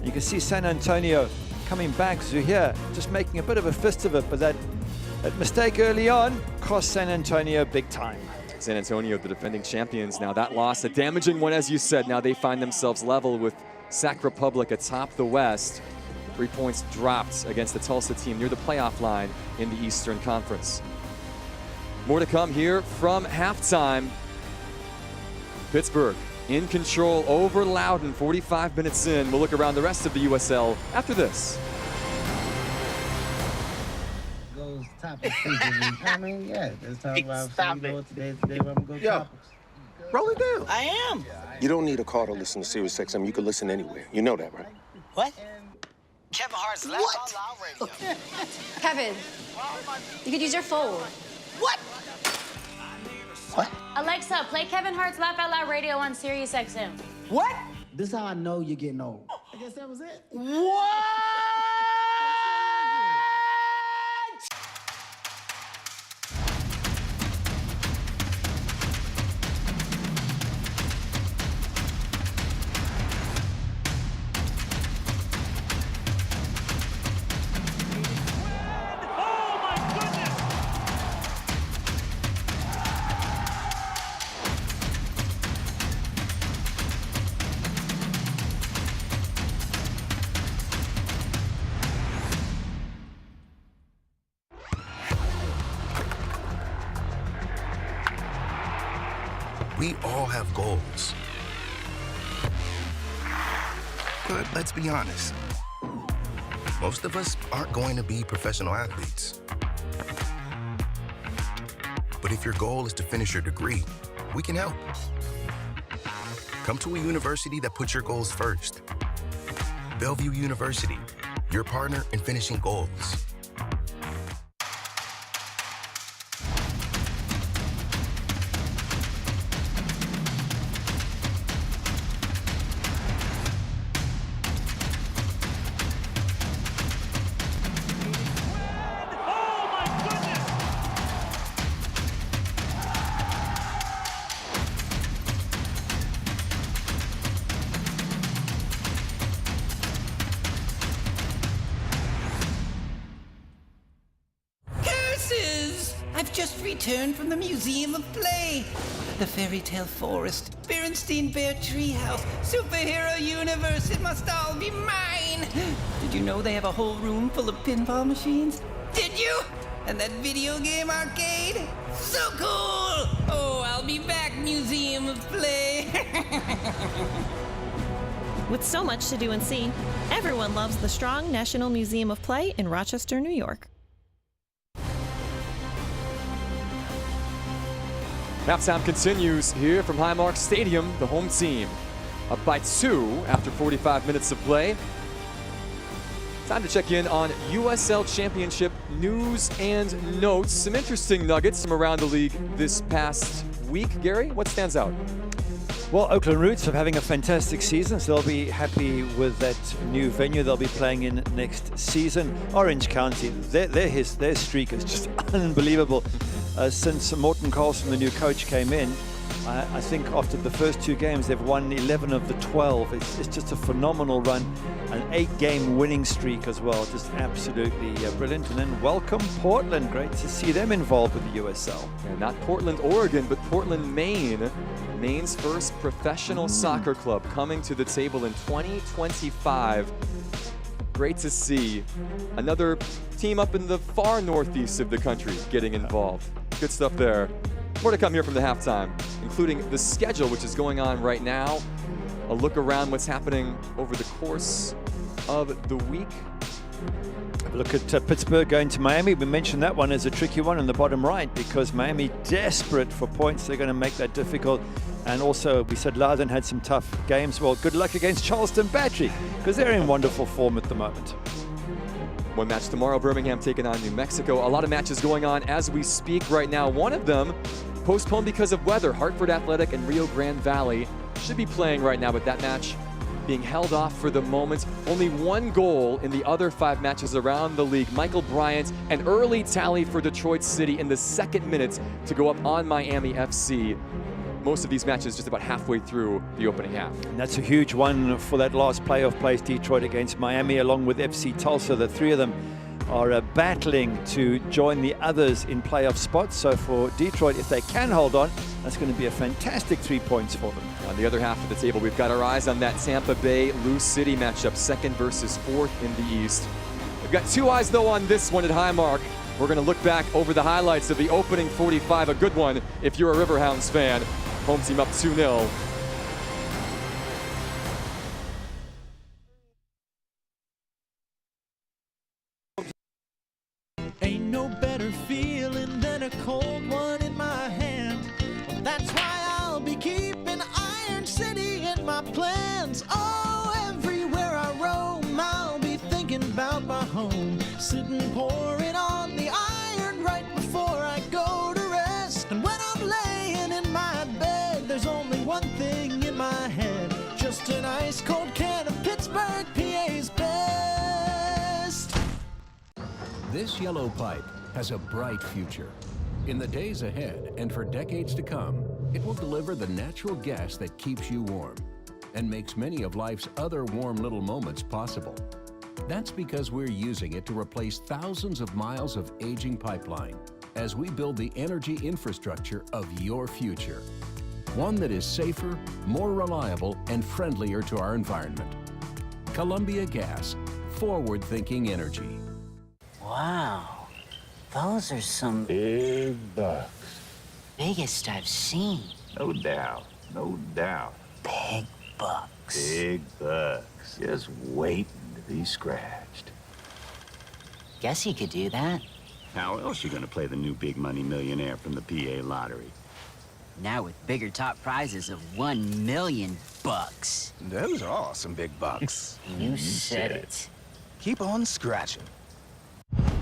You can see San Antonio coming back. Zuhair just making a bit of a fist of it, but that mistake early on cost San Antonio big time. San Antonio, the defending champions. Now that loss, a damaging one, as you said. Now they find themselves level with Sac Republic atop the West. 3 points dropped against the Tulsa team near the playoff line in the Eastern Conference. More to come here from halftime. Pittsburgh in control over Loudoun, 45 minutes in. We'll look around the rest of the USL after this. Goes topics. I mean, yeah, let's talk about today we're gonna go topics. Roll it down. I am. You don't need a car to listen to Sirius XM. You can listen anywhere. You know that, right? What? Kevin Hart's Laugh Out Loud Radio. Kevin, you could use your phone. What? What? Alexa, play Kevin Hart's Laugh Out Loud Radio on Sirius XM. What? This is how I know you're getting old. I guess that was it. What? We all have goals. But let's be honest. Most of us aren't going to be professional athletes. But if your goal is to finish your degree, we can help. Come to a university that puts your goals first. Bellevue University, your partner in finishing goals. I've just returned from the Museum of Play. The fairy tale forest, Berenstein Bear Treehouse, superhero universe, it must all be mine. Did you know they have a whole room full of pinball machines? Did you? And that video game arcade? So cool! Oh, I'll be back, Museum of Play. With so much to do and see, everyone loves the strong National Museum of Play in Rochester, New York. Halftime continues here from Highmark Stadium, the home team. Up by 2 after 45 minutes of play. Time to check in on USL Championship news and notes. Some interesting nuggets from around the league this past week, Gary? What stands out? Well, Oakland Roots are having a fantastic season, so they'll be happy with that new venue they'll be playing in next season. Orange County, their streak is just unbelievable. Since Morten Carlson, the new coach, came in, I think after the first 2 games, they've won 11 of the 12. It's just a phenomenal run. An 8-game winning streak as well. Just absolutely brilliant. And then welcome Portland. Great to see them involved with the USL. And not Portland, Oregon, but Portland, Maine. Maine's first professional soccer club coming to the table in 2025. Great to see another team up in the far northeast of the country getting involved. Good stuff there. More to come here from the halftime, including the schedule, which is going on right now. A look around what's happening over the course of the week. Have a look at Pittsburgh going to Miami. We mentioned that one as a tricky one in the bottom right because Miami desperate for points. They're going to make that difficult. And also, we said Loudoun had some tough games. Well, good luck against Charleston Battery because they're in wonderful form at the moment. One match tomorrow, Birmingham taking on New Mexico. A lot of matches going on as we speak right now. One of them postponed because of weather. Hartford Athletic and Rio Grande Valley should be playing right now, but that match being held off for the moment. Only 1 goal in the other 5 matches around the league. Michael Bryant, an early tally for Detroit City in the 2nd minute to go up on Miami FC. Most of these matches just about halfway through the opening half. And that's a huge one for that last playoff place, Detroit against Miami, along with FC Tulsa. The 3 of them are battling to join the others in playoff spots. So for Detroit, if they can hold on, that's going to be a fantastic 3 points for them. On the other half of the table, we've got our eyes on that Tampa Bay Lou City matchup, 2nd versus 4th in the East. We've got 2 eyes, though, on this one at Highmark. We're going to look back over the highlights of the opening 45, a good one if you're a Riverhounds fan. Home team up 2-0. Ain't no better feeling than a cold one in my hand. Well, that's why I'll be keeping Iron City in my plans. Oh, everywhere I roam, I'll be thinking about my home. Sitting pouring on the iron right before I go to rest. And when I'm laying in my bed, there's only one thing in my head. Just an ice cold can of Pittsburgh, PA's best. This yellow pipe has a bright future. In the days ahead and for decades to come, it will deliver the natural gas that keeps you warm and makes many of life's other warm little moments possible. That's because we're using it to replace thousands of miles of aging pipeline as we build the energy infrastructure of your future. One that is safer, more reliable, and friendlier to our environment. Columbia Gas, forward-thinking energy. Wow, those are some big bucks. Biggest I've seen. No doubt, no doubt. Big bucks. Big bucks, just waiting to be scratched. Guess you could do that. How else you gonna play the new big money millionaire from the PA lottery? Now with bigger top prizes of $1 million. Those are some big bucks. You said it. Keep on scratching.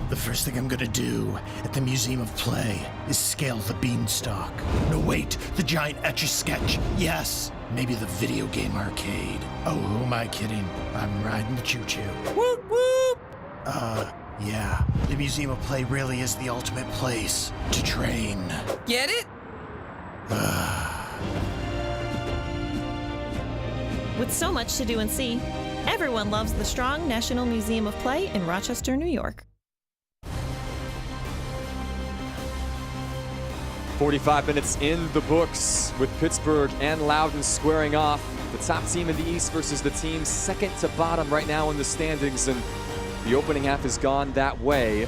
The first thing I'm gonna do at the Museum of Play is scale the beanstalk. No, wait, the giant Etch-a-Sketch. Yes, maybe the video game arcade. Oh, who am I kidding? I'm riding the choo-choo. Whoop, whoop! Yeah, the Museum of Play really is the ultimate place to train. Get it? With so much to do and see, everyone loves the Strong National Museum of Play in Rochester, New York. 45 minutes in the books with Pittsburgh and Loudoun squaring off. The top team in the East versus the team second to bottom right now in the standings, and the opening half has gone that way.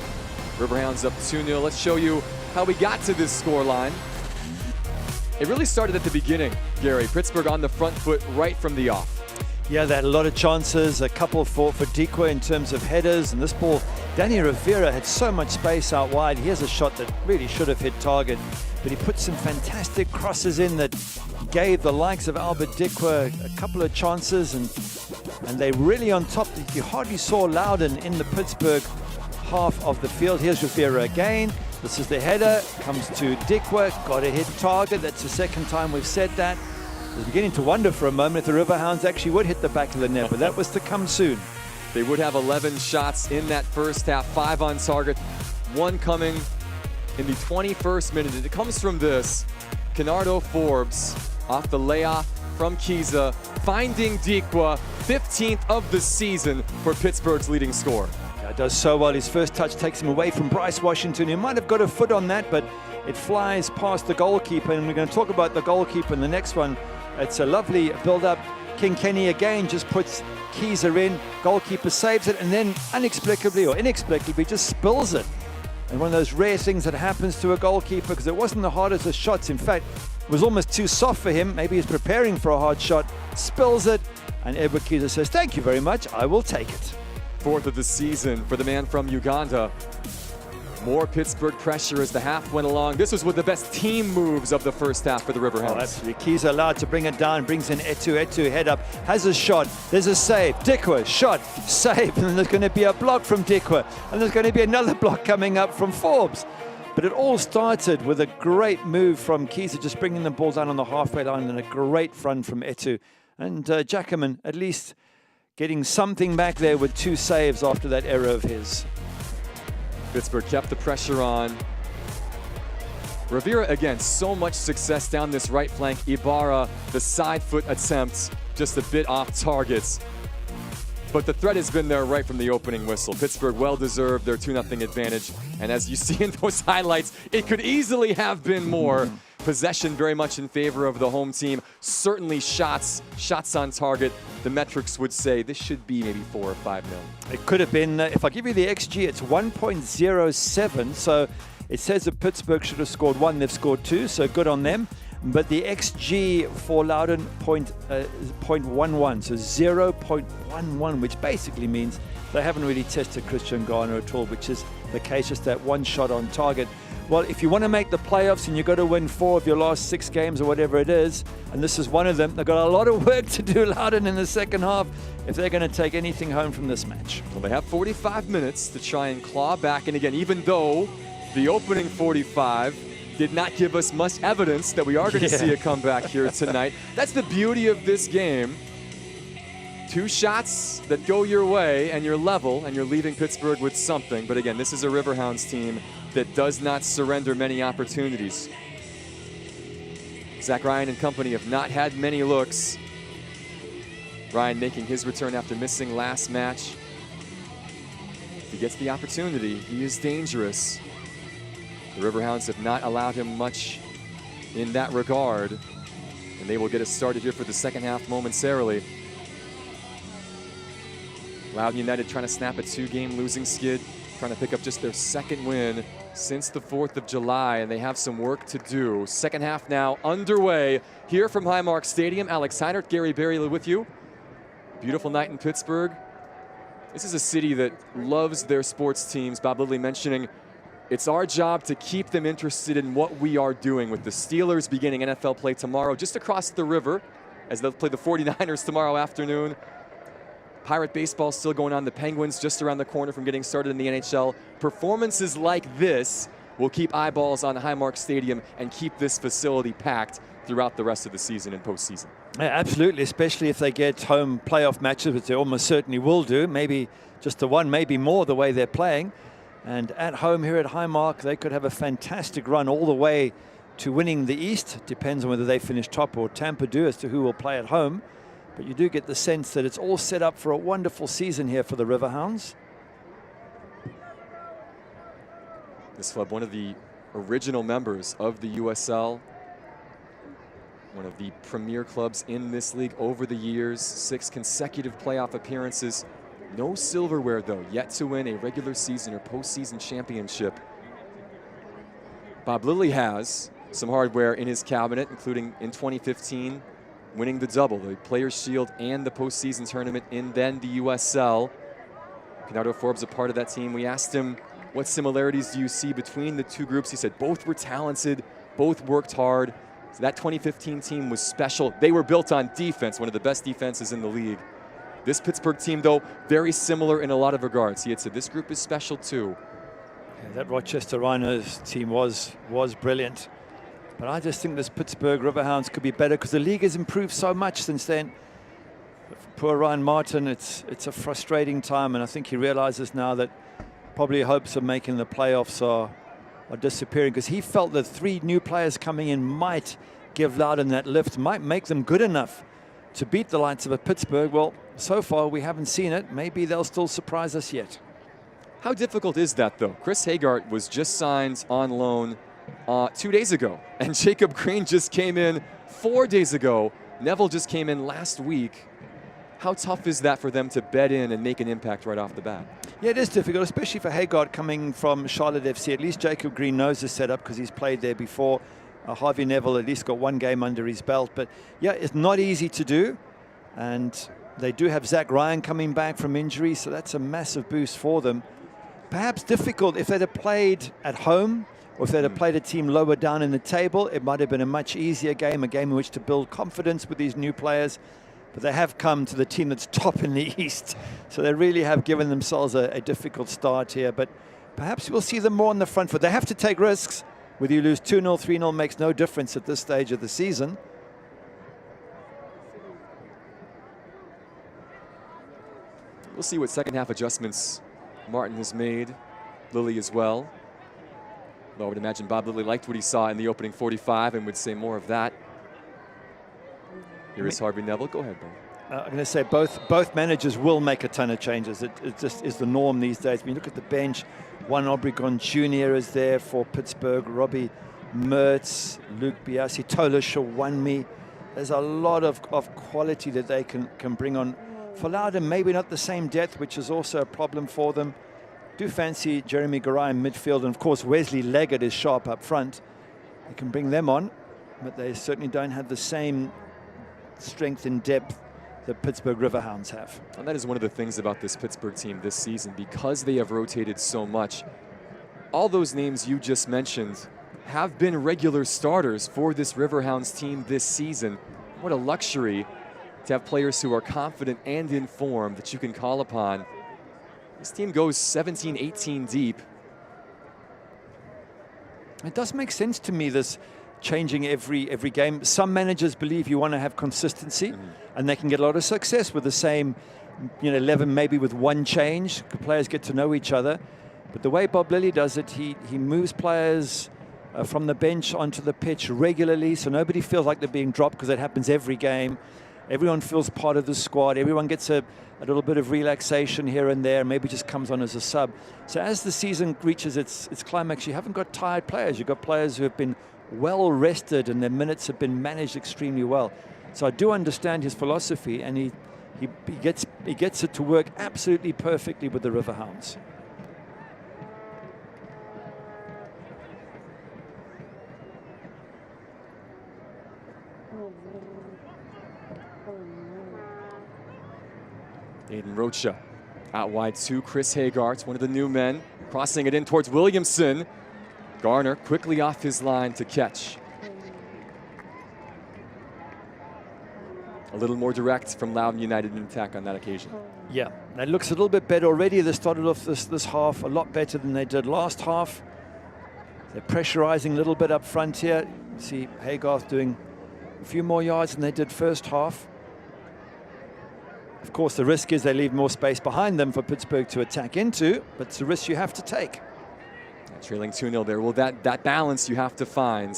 Riverhounds up 2-0. Let's show you how we got to this scoreline. It really started at the beginning, Gary. Pittsburgh on the front foot right from the off. Yeah, they had a lot of chances, a couple for Dikwa in terms of headers, and this ball, Danny Rivera had so much space out wide. He has a shot that really should have hit target, but he put some fantastic crosses in that gave the likes of Albert Dikwa a couple of chances, and they really on top. You hardly saw Loudoun in the Pittsburgh half of the field. Here's Rivera again. This is the header, comes to Dikwa, got to hit target. That's the second time we've said that. I was beginning to wonder for a moment if the Riverhounds actually would hit the back of the net, but that was to come soon. They would have 11 shots in that first half, 5 on target, 1 coming in the 21st minute. And it comes from this. Kenardo Forbes off the layoff from Kiza, finding Dikwa, 15th of the season for Pittsburgh's leading scorer. Does so well. His first touch takes him away from Bryce Washington. He might have got a foot on that, but it flies past the goalkeeper. And we're going to talk about the goalkeeper in the next one. It's a lovely build-up. King Kenny again just puts Kiza in. Goalkeeper saves it, and then inexplicably just spills it. And one of those rare things that happens to a goalkeeper, because it wasn't the hardest of shots. In fact, it was almost too soft for him. Maybe he's preparing for a hard shot. Spills it, and Edward Kiza says, "Thank you very much. I will take it." 4th of the season for the man from Uganda. More Pittsburgh pressure as the half went along. This was one of the best team moves of the first half for the Riverhounds. Oh, absolutely. Kiza allowed to bring it down, brings in Etu. Etu head up, has a shot. There's a save. Dikwa, shot, save. And then there's going to be a block from Dikwa. And there's going to be another block coming up from Forbes. But it all started with a great move from Kiza, just bringing the ball down on the halfway line, and a great run from Etu. And Jackaman, at least getting something back there with 2 saves after that error of his. Pittsburgh kept the pressure on. Rivera, again, so much success down this right flank. Ibarra, the side foot attempts, just a bit off targets. But the threat has been there right from the opening whistle. Pittsburgh well-deserved their 2-0 advantage. And as you see in those highlights, it could easily have been more. Possession very much in favor of the home team. Certainly shots on target. The metrics would say this should be maybe 4 or 5 mil. It could have been, if I give you the XG, it's 1.07. So it says that Pittsburgh should have scored 1, they've scored 2, so good on them. But the XG for Loudoun, 0.11, so 0.11, which basically means they haven't really tested Christian Garner at all, which is the case, just that 1 shot on target. Well, if you want to make the playoffs and you've got to win 4 of your last 6 games or whatever it is, and this is one of them, they've got a lot of work to do, Loudoun, in the second half, if they're going to take anything home from this match. Well, they have 45 minutes to try and claw back. And again, even though the opening 45 did not give us much evidence that we are going to see a comeback here tonight, that's the beauty of this game. 2 shots that go your way and you're level and you're leaving Pittsburgh with something. But again, this is a Riverhounds team that does not surrender many opportunities. Zach Ryan and company have not had many looks. Ryan making his return after missing last match. If he gets the opportunity, he is dangerous. The Riverhounds have not allowed him much in that regard, and they will get us started here for the second half momentarily. Loudoun United trying to snap a 2-game losing skid, trying to pick up just their 2nd win since the 4th of July, and they have some work to do. Second half now underway here from Highmark Stadium. Alex Heinert, Gary Berry with you. Beautiful night in Pittsburgh. This is a city that loves their sports teams. Bob Lilly mentioning it's our job to keep them interested in what we are doing, with the Steelers beginning NFL play tomorrow just across the river as they'll play the 49ers tomorrow afternoon. Pirate baseball still going on. The Penguins just around the corner from getting started in the NHL. Performances like this will keep eyeballs on Highmark Stadium and keep this facility packed throughout the rest of the season and postseason. Yeah, absolutely, especially if they get home playoff matches, which they almost certainly will do. Maybe just the one, maybe more, the way they're playing. And at home here at Highmark, they could have a fantastic run all the way to winning the East. Depends on whether they finish top or Tampa do as to who will play at home. But you do get the sense that it's all set up for a wonderful season here for the Riverhounds. This club, one of the original members of the USL, one of the premier clubs in this league over the years, 6 consecutive playoff appearances. No silverware, though, yet to win a regular season or postseason championship. Bob Lilly has some hardware in his cabinet, including in 2015, winning the double, the Players' Shield and the postseason tournament, and then the USL. Kenardo Forbes a part of that team. We asked him, what similarities do you see between the 2 groups? He said both were talented, both worked hard. So that 2015 team was special. They were built on defense, one of the best defenses in the league. This Pittsburgh team, though, very similar in a lot of regards. He had said this group is special too. Yeah, that Rochester Rhinos team was brilliant. But I just think this Pittsburgh Riverhounds could be better because the league has improved so much since then. Poor Ryan Martin, it's a frustrating time, and I think he realizes now that probably hopes of making the playoffs are disappearing, because he felt that 3 new players coming in might give Loudoun that lift, might make them good enough to beat the likes of a Pittsburgh. Well, so far we haven't seen it. Maybe they'll still surprise us yet. How difficult is that, though? Chris Hagart was just signed on loan 2 days ago, and Jacob Green just came in 4 days ago. Neville just came in last week. How tough is that for them to bed in and make an impact right off the bat? Yeah, it is difficult, especially for Hagart coming from Charlotte FC. At least Jacob Green knows the setup because he's played there before. Harvey Neville at least got 1 game under his belt. But yeah, it's not easy to do. And they do have Zach Ryan coming back from injury, so that's a massive boost for them. Perhaps difficult if they'd have played at home, or if they'd have played a team lower down in the table. It might have been a much easier game, a game in which to build confidence with these new players. But they have come to the team that's top in the East. So they really have given themselves a difficult start here. But perhaps we'll see them more on the front foot. They have to take risks. Whether you lose 2-0, 3-0 makes no difference at this stage of the season. We'll see what second half adjustments Martin has made. Lilly as well. Though I would imagine Bob Lilly liked what he saw in the opening 45 and would say more of that. Here is Harvey Neville. Go ahead, Bob. I'm going to say both managers will make a ton of changes. It just is the norm these days. When you look at the bench, Juan Obregon Jr. is there for Pittsburgh, Robbie Mertz, Luke Biasi, Tola Shawanmi. There's a lot of quality that they can bring on. For Loudoun, maybe not the same depth, which is also a problem for them. Do fancy Jeremy Garay in midfield, and of course Wesley Leggett is sharp up front. They can bring them on, but they certainly don't have the same strength and depth the Pittsburgh Riverhounds have. And that is one of the things about this Pittsburgh team this season, because they have rotated so much. All those names you just mentioned have been regular starters for this Riverhounds team this season. What a luxury to have players who are confident and in form that you can call upon. This team goes 17, 18 deep. It does make sense to me, this changing every game. Some managers believe you want to have consistency, and they can get a lot of success with the same 11, maybe with one change. Players get to know each other. But the way Bob Lilly does it, he moves players from the bench onto the pitch regularly, so nobody feels like they're being dropped, because it happens every game. Everyone feels part of the squad. Everyone gets a little bit of relaxation here and there, maybe just comes on as a sub. So as the season reaches its climax, you haven't got tired players. You've got players who have been well rested, and their minutes have been managed extremely well. So I do understand his philosophy, and he gets it to work absolutely perfectly with the Riverhounds. Aiden Rocha out wide to Chris Hagart, one of the new men, crossing it in towards Williamson. Garner quickly off his line to catch. A little more direct from Loudoun United in attack on that occasion. Yeah, that looks a little bit better already. They started off this half a lot better than they did last half. They're pressurizing a little bit up front here. See Hagart doing a few more yards than they did first half. Of course, the risk is they leave more space behind them for Pittsburgh to attack into, but it's a risk you have to take. Trailing 2-0 there. Well, that balance you have to find.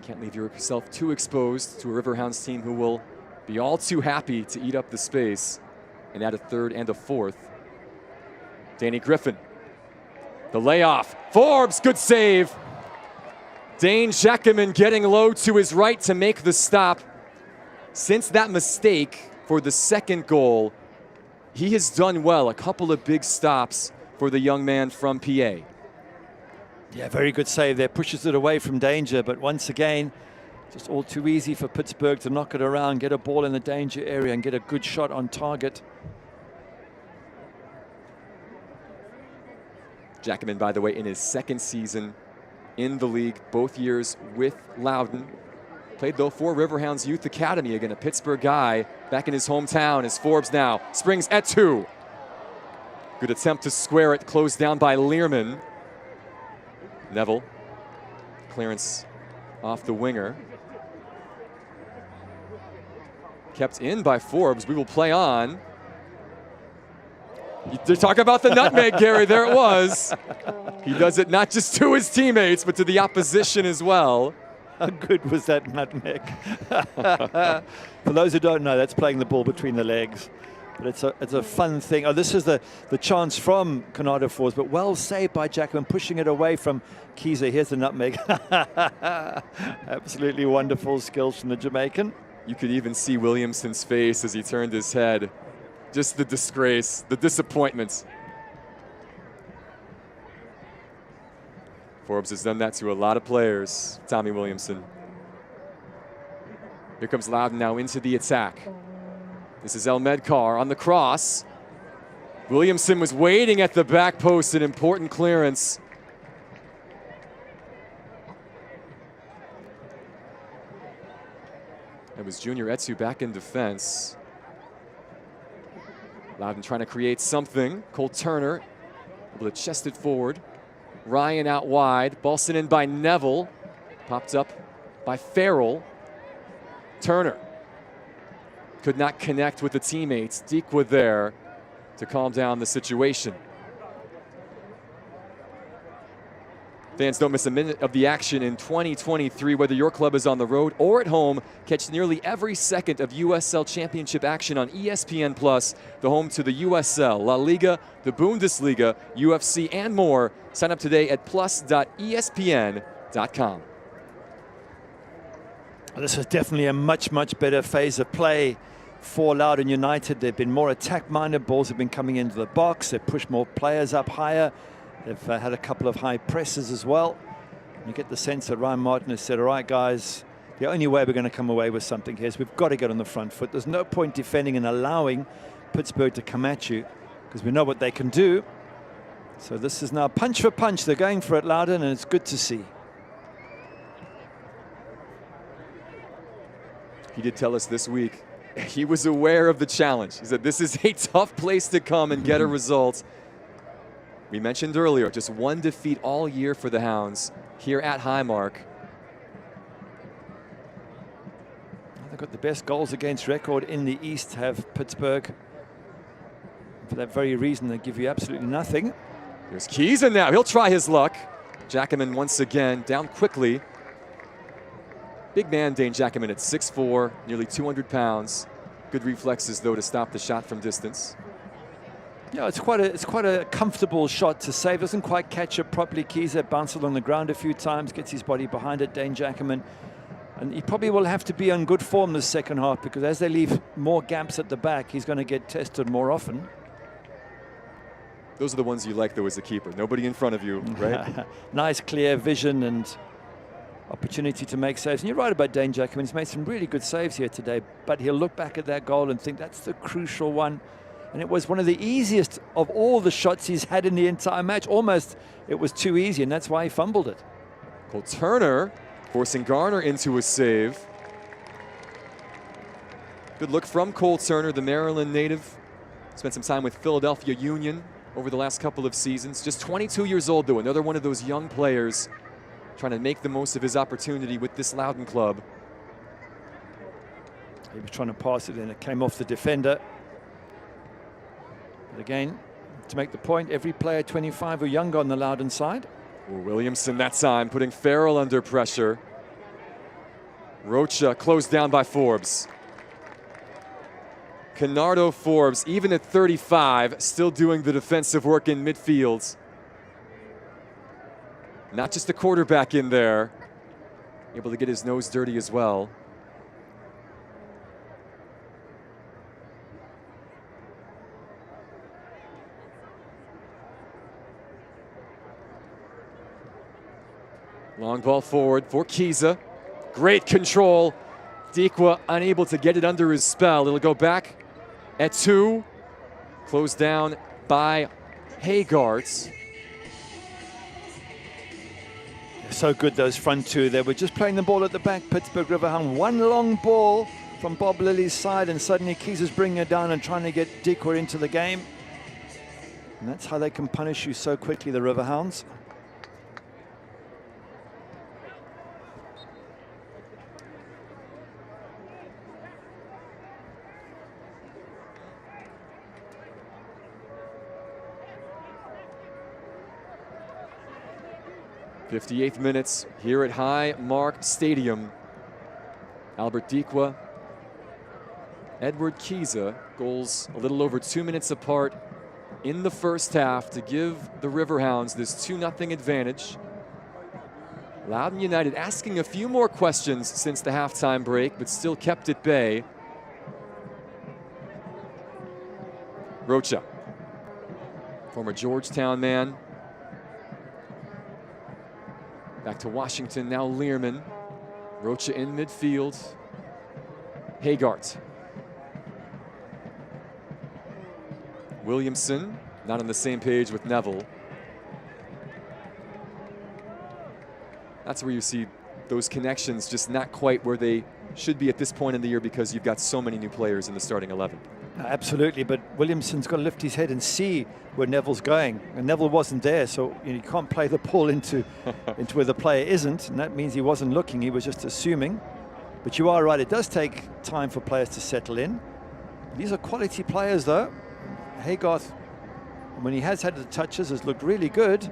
Can't leave yourself too exposed to a Riverhounds team who will be all too happy to eat up the space and add a third and a fourth. Danny Griffin. The layoff. Forbes, good save. Dane Jackaman getting low to his right to make the stop. Since that mistake for the second goal, he has done well. A couple of big stops for the young man from PA. Yeah, very good save there. Pushes it away from danger, but once again, just all too easy for Pittsburgh to knock it around, get a ball in the danger area, and get a good shot on target. Jackaman, by the way, in his second season in the league, both years with Loudoun. Played, though, for Riverhounds Youth Academy, again, a Pittsburgh guy back in his hometown, as Forbes now springs at 2. Good attempt to square it, closed down by Learman. Neville, clearance off the winger. Kept in by Forbes. We will play on. You talk about the nutmeg, Gary. There it was. He does it not just to his teammates, but to the opposition as well. How good was that nutmeg? For those who don't know, that's playing the ball between the legs. But it's a fun thing. Oh, this is the chance from Conrado Forbes, but well saved by Jackman, pushing it away from Keyser. Here's the nutmeg. Absolutely wonderful skills from the Jamaican. You could even see Williamson's face as he turned his head. Just the disgrace, the disappointment. Forbes has done that to a lot of players, Tommy Williamson. Here comes Loudoun now into the attack. This is El Medkar on the cross. Williamson was waiting at the back post, an important clearance. It was Junior Etsu back in defense. Loudoun trying to create something. Cole Turner able to chest it forward. Ryan out wide. Ball sent in by Neville. Popped up by Farrell. Turner could not connect with the teammates. Dikwa there to calm down the situation. Fans, don't miss a minute of the action in 2023, whether your club is on the road or at home. Catch nearly every second of USL Championship action on ESPN+, the home to the USL, La Liga, the Bundesliga, UFC, and more. Sign up today at plus.espn.com. This is definitely a much, much better phase of play for Loudoun United. They've been more attack-minded. Balls have been coming into the box. They've pushed more players up higher. They've had a couple of high presses as well. You get the sense that Ryan Martin has said, all right, guys, the only way we're going to come away with something here is we've got to get on the front foot. There's no point defending and allowing Pittsburgh to come at you because we know what they can do. So this is now punch for punch. They're going for it, Loudoun, and it's good to see. He did tell us this week he was aware of the challenge. He said this is a tough place to come and get a result. We mentioned earlier, just one defeat all year for the Hounds here at Highmark. They've got the best goals against record in the East, have Pittsburgh. For that very reason, they give you absolutely nothing. There's Keyser now. He'll try his luck. Jackman once again down quickly. Big man Dane Jackman at 6'4", nearly 200 pounds. Good reflexes, though, to stop the shot from distance. Yeah, it's quite a comfortable shot to save. Doesn't quite catch it properly. Keyser bounced along the ground a few times, gets his body behind it, Dane Jackman. And he probably will have to be on good form this second half because as they leave more gaps at the back, he's going to get tested more often. Those are the ones you like, though, as a keeper. Nobody in front of you, right? Nice, clear vision and opportunity to make saves. And you're right about Dane Jackman. He's made some really good saves here today, but he'll look back at that goal and think that's the crucial one. And it was one of the easiest of all the shots he's had in the entire match. Almost it was too easy, and that's why he fumbled it. Cole Turner forcing Garner into a save. Good look from Cole Turner, the Maryland native. Spent some time with Philadelphia Union over the last couple of seasons. Just 22 years old, though. Another one of those young players trying to make the most of his opportunity with this Loudoun club. He was trying to pass it, and it came off the defender. But again, to make the point, every player 25 or younger on the Loudoun side. Williamson that time putting Farrell under pressure. Rocha closed down by Forbes. Conrado Forbes, even at 35, still doing the defensive work in midfield. Not just a quarterback in there, able to get his nose dirty as well. Long ball forward for Keyser. Great control. Dikwa unable to get it under his spell. It'll go back at 2. Closed down by Haygarts. So good, those front two. They were just playing the ball at the back. Pittsburgh Riverhound. One long ball from Bob Lilly's side, and suddenly Keyser's bringing it down and trying to get Dikwa into the game. And that's how they can punish you so quickly, the Riverhounds. '58th minutes here at Highmark Stadium. Albert Dikwa, Edward Kiza, goals a little over 2 minutes apart in the first half to give the Riverhounds this 2-0 advantage. Loudoun United asking a few more questions since the halftime break, but still kept at bay. Rocha, former Georgetown man. Back to Washington, now Learman. Rocha in midfield. Hagart. Williamson, not on the same page with Neville. That's where you see those connections just not quite where they should be at this point in the year because you've got so many new players in the starting 11. Absolutely, but Williamson's got to lift his head and see where Neville's going. And Neville wasn't there, so you can't play the ball into where the player isn't, and that means he wasn't looking, he was just assuming. But you are right, it does take time for players to settle in. These are quality players though. Haygarth, when he has had the touches, has looked really good.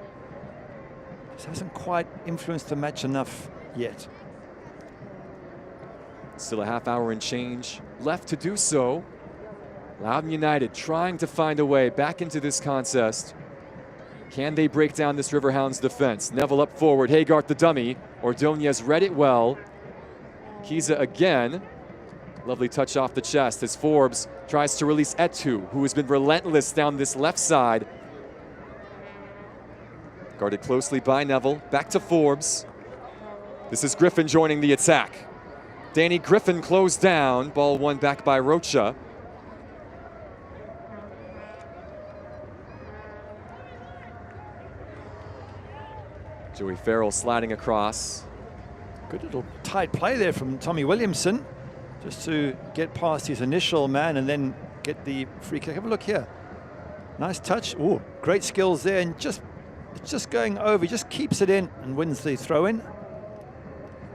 Just hasn't quite influenced the match enough yet. Still a half hour and change left to do so. Loudoun United trying to find a way back into this contest. Can they break down this Riverhounds defense? Neville up forward, Hagart the dummy. Ordonez read it well. Kiza again. Lovely touch off the chest as Forbes tries to release Etu, who has been relentless down this left side. Guarded closely by Neville. Back to Forbes. This is Griffin joining the attack. Danny Griffin closed down. Ball won back by Rocha. Joey Farrell sliding across. Good little tight play there from Tommy Williamson, just to get past his initial man and then get the free kick. Have a look here. Nice touch. Oh, great skills there, and it's just going over. He just keeps it in and wins the throw in.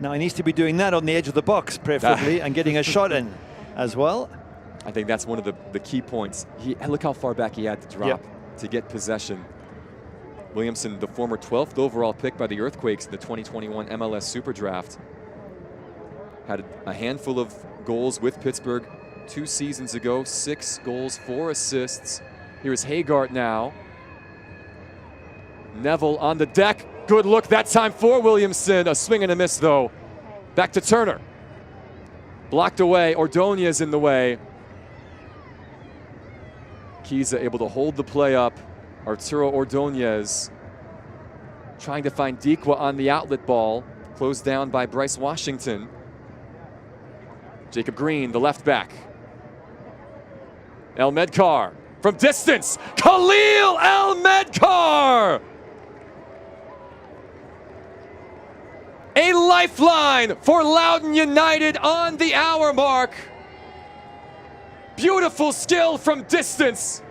Now he needs to be doing that on the edge of the box, preferably, and getting a shot in as well. I think that's one of the key points. Look how far back he had to drop to get possession. Williamson, the former 12th overall pick by the Earthquakes in the 2021 MLS Super Draft, had a handful of goals with Pittsburgh 2 seasons ago, 6 goals, 4 assists. Here's Hagart now. Neville on the deck. Good look that time for Williamson. A swing and a miss though. Back to Turner. Blocked away. Ordonez in the way. Kiza able to hold the play up. Arturo Ordonez trying to find Dikwa on the outlet ball. Closed down by Bryce Washington. Jacob Green, the left back. El Medkar from distance. Khalil El Medkar! A lifeline for Loudoun United on the hour mark. Beautiful skill from distance.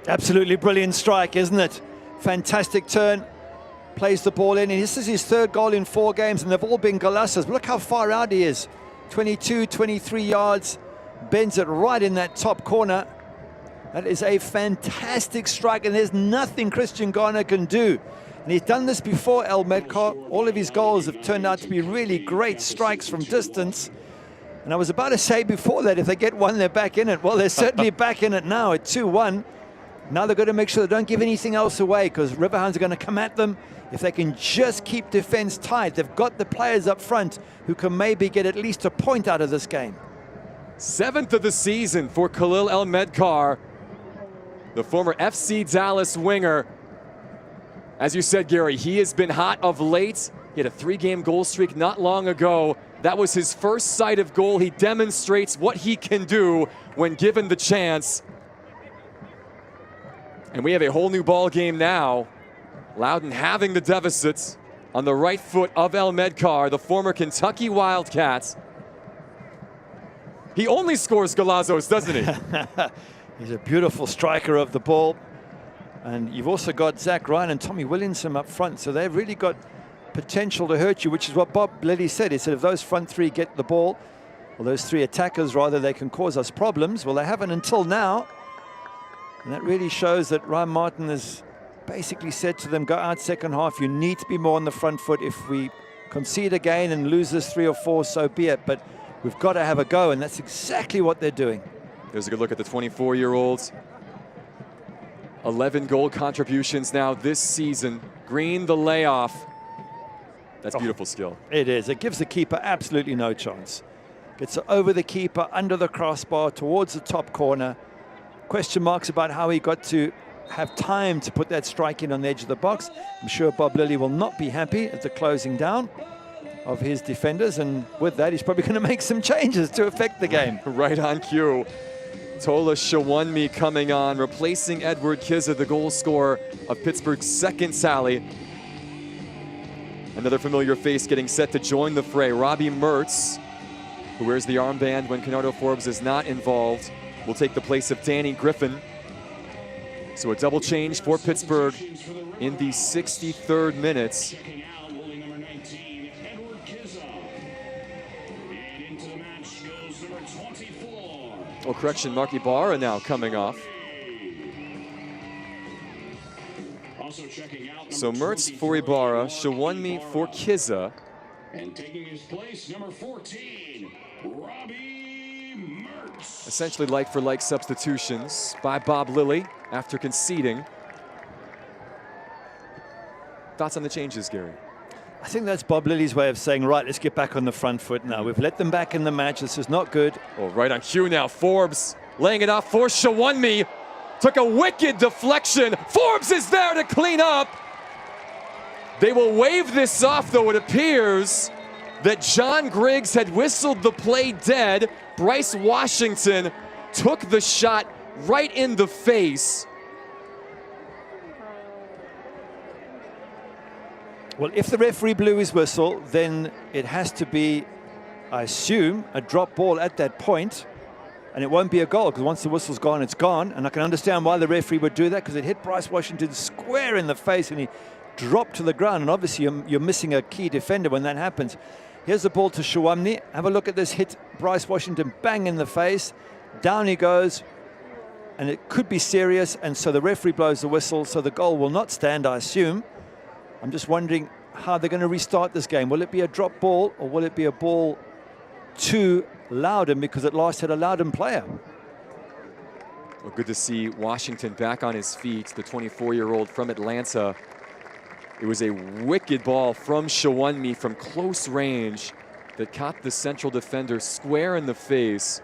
Absolutely brilliant strike, isn't it? Fantastic turn. Plays the ball in, and this is his 3rd goal in 4 games, and they've all been golassas. But look how far out he is. 22, 23 yards. Bends it right in that top corner. That is a fantastic strike, and there's nothing Christian Garner can do. And he's done this before, El Medkar. All of his goals have turned out to be really great strikes from distance. And I was about to say before that, if they get one, they're back in it. Well, they're certainly back in it now at 2-1. Now they've got to make sure they don't give anything else away, because Riverhounds are going to come at them. If they can just keep defense tight, they've got the players up front who can maybe get at least a point out of this game. 7th of the season for Khalil El Medkar, the former FC Dallas winger. As you said, Gary, he has been hot of late. He had a 3-game goal streak not long ago. That was his first sight of goal. He demonstrates what he can do when given the chance. And we have a whole new ball game now. Loudoun having the deficits on the right foot of El Medkar, the former Kentucky Wildcats. He only scores golazos, doesn't he? He's a beautiful striker of the ball. And you've also got Zach Ryan and Tommy Williamson up front. So they've really got potential to hurt you, which is what Bob Lilly said. He said if those front three get the ball, or those three attackers rather, they can cause us problems. Well, they haven't until now. And that really shows that Ryan Martin has basically said to them, go out second half. You need to be more on the front foot. If we concede again and lose this 3 or 4, so be it. But we've got to have a go, and that's exactly what they're doing. There's a good look at the 24-year-olds. 11 goal contributions now this season. Green, the layoff. That's beautiful skill. It is. It gives the keeper absolutely no chance. Gets it over the keeper, under the crossbar, towards the top corner. Question marks about how he got to have time to put that strike in on the edge of the box. I'm sure Bob Lilly will not be happy at the closing down of his defenders, and with that, he's probably going to make some changes to affect the game. Right on cue. Tola Shawunmi coming on, replacing Edward Kizza, the goal scorer of Pittsburgh's second tally. Another familiar face getting set to join the fray. Robbie Mertz, who wears the armband when Kenardo Forbes is not involved, will take the place of Danny Griffin. So a double change for Pittsburgh in the 63rd minute. Oh, correction, Mark Ibarra now coming off. So Mertz for Ibarra, Shawunmi for Kizza. And taking his place, number 14, Robbie Mertz. Essentially like-for-like substitutions by Bob Lilly after conceding. Thoughts on the changes, Gary? I think that's Bob Lilly's way of saying, right, let's get back on the front foot now. We've let them back in the match. This is not good. Oh, right on cue now. Forbes laying it off for Shawunmi. Took a wicked deflection. Forbes is there to clean up. They will wave this off, though. It appears that John Griggs had whistled the play dead. Bryce Washington took the shot right in the face. Well, if the referee blew his whistle, then it has to be, I assume, a drop ball at that point, and it won't be a goal, because once the whistle's gone, it's gone. And I can understand why the referee would do that, because it hit Bryce Washington square in the face, and he dropped to the ground. And obviously, you're missing a key defender when that happens. Here's the ball to Shawunmi. Have a look at this hit. Bryce Washington bang in the face. Down he goes, and it could be serious, and so the referee blows the whistle, so the goal will not stand, I assume. I'm just wondering how they're going to restart this game. Will it be a drop ball, or will it be a ball to Loudoun, because at last had a Loudoun player? Well, good to see Washington back on his feet, the 24-year-old from Atlanta. It was a wicked ball from Shawunmi from close range that caught the central defender square in the face.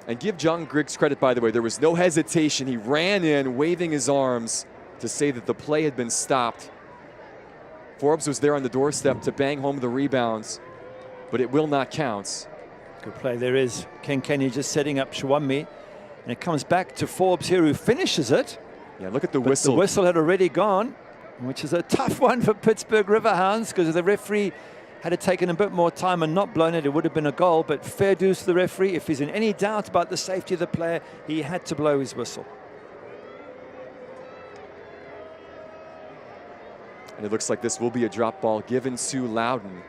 And give John Griggs credit, by the way. There was no hesitation. He ran in, waving his arms to say that the play had been stopped. Forbes was there on the doorstep to bang home the rebounds, but it will not count. Good play. There is Ken Kenny just setting up Shawunmi, and it comes back to Forbes here, who finishes it. Yeah, look at the whistle. The whistle had already gone, which is a tough one for Pittsburgh Riverhounds, because if the referee had taken a bit more time and not blown it, it would have been a goal. But fair dues to the referee. If he's in any doubt about the safety of the player, he had to blow his whistle. And it looks like this will be a drop ball given to Loudoun.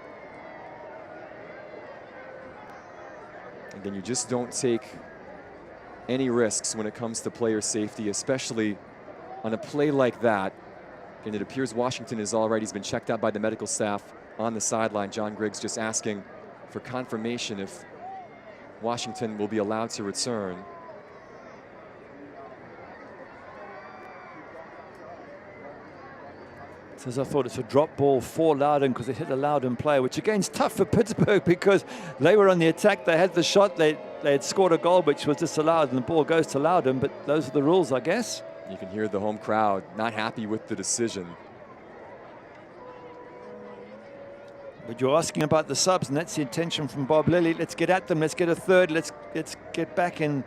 Again, you just don't take any risks when it comes to player safety, especially on a play like that. And it appears Washington is all right. He's been checked out by the medical staff on the sideline. John Griggs just asking for confirmation if Washington will be allowed to return. As I thought, it's a drop ball for Loudoun because it hit a Loudoun player, which again is tough for Pittsburgh because they were on the attack. They had the shot. They had scored a goal, which was disallowed, and the ball goes to Loudoun. But those are the rules, I guess. You can hear the home crowd not happy with the decision. But you're asking about the subs, and that's the intention from Bob Lilly. Let's get at them. Let's get a third. Let's get back in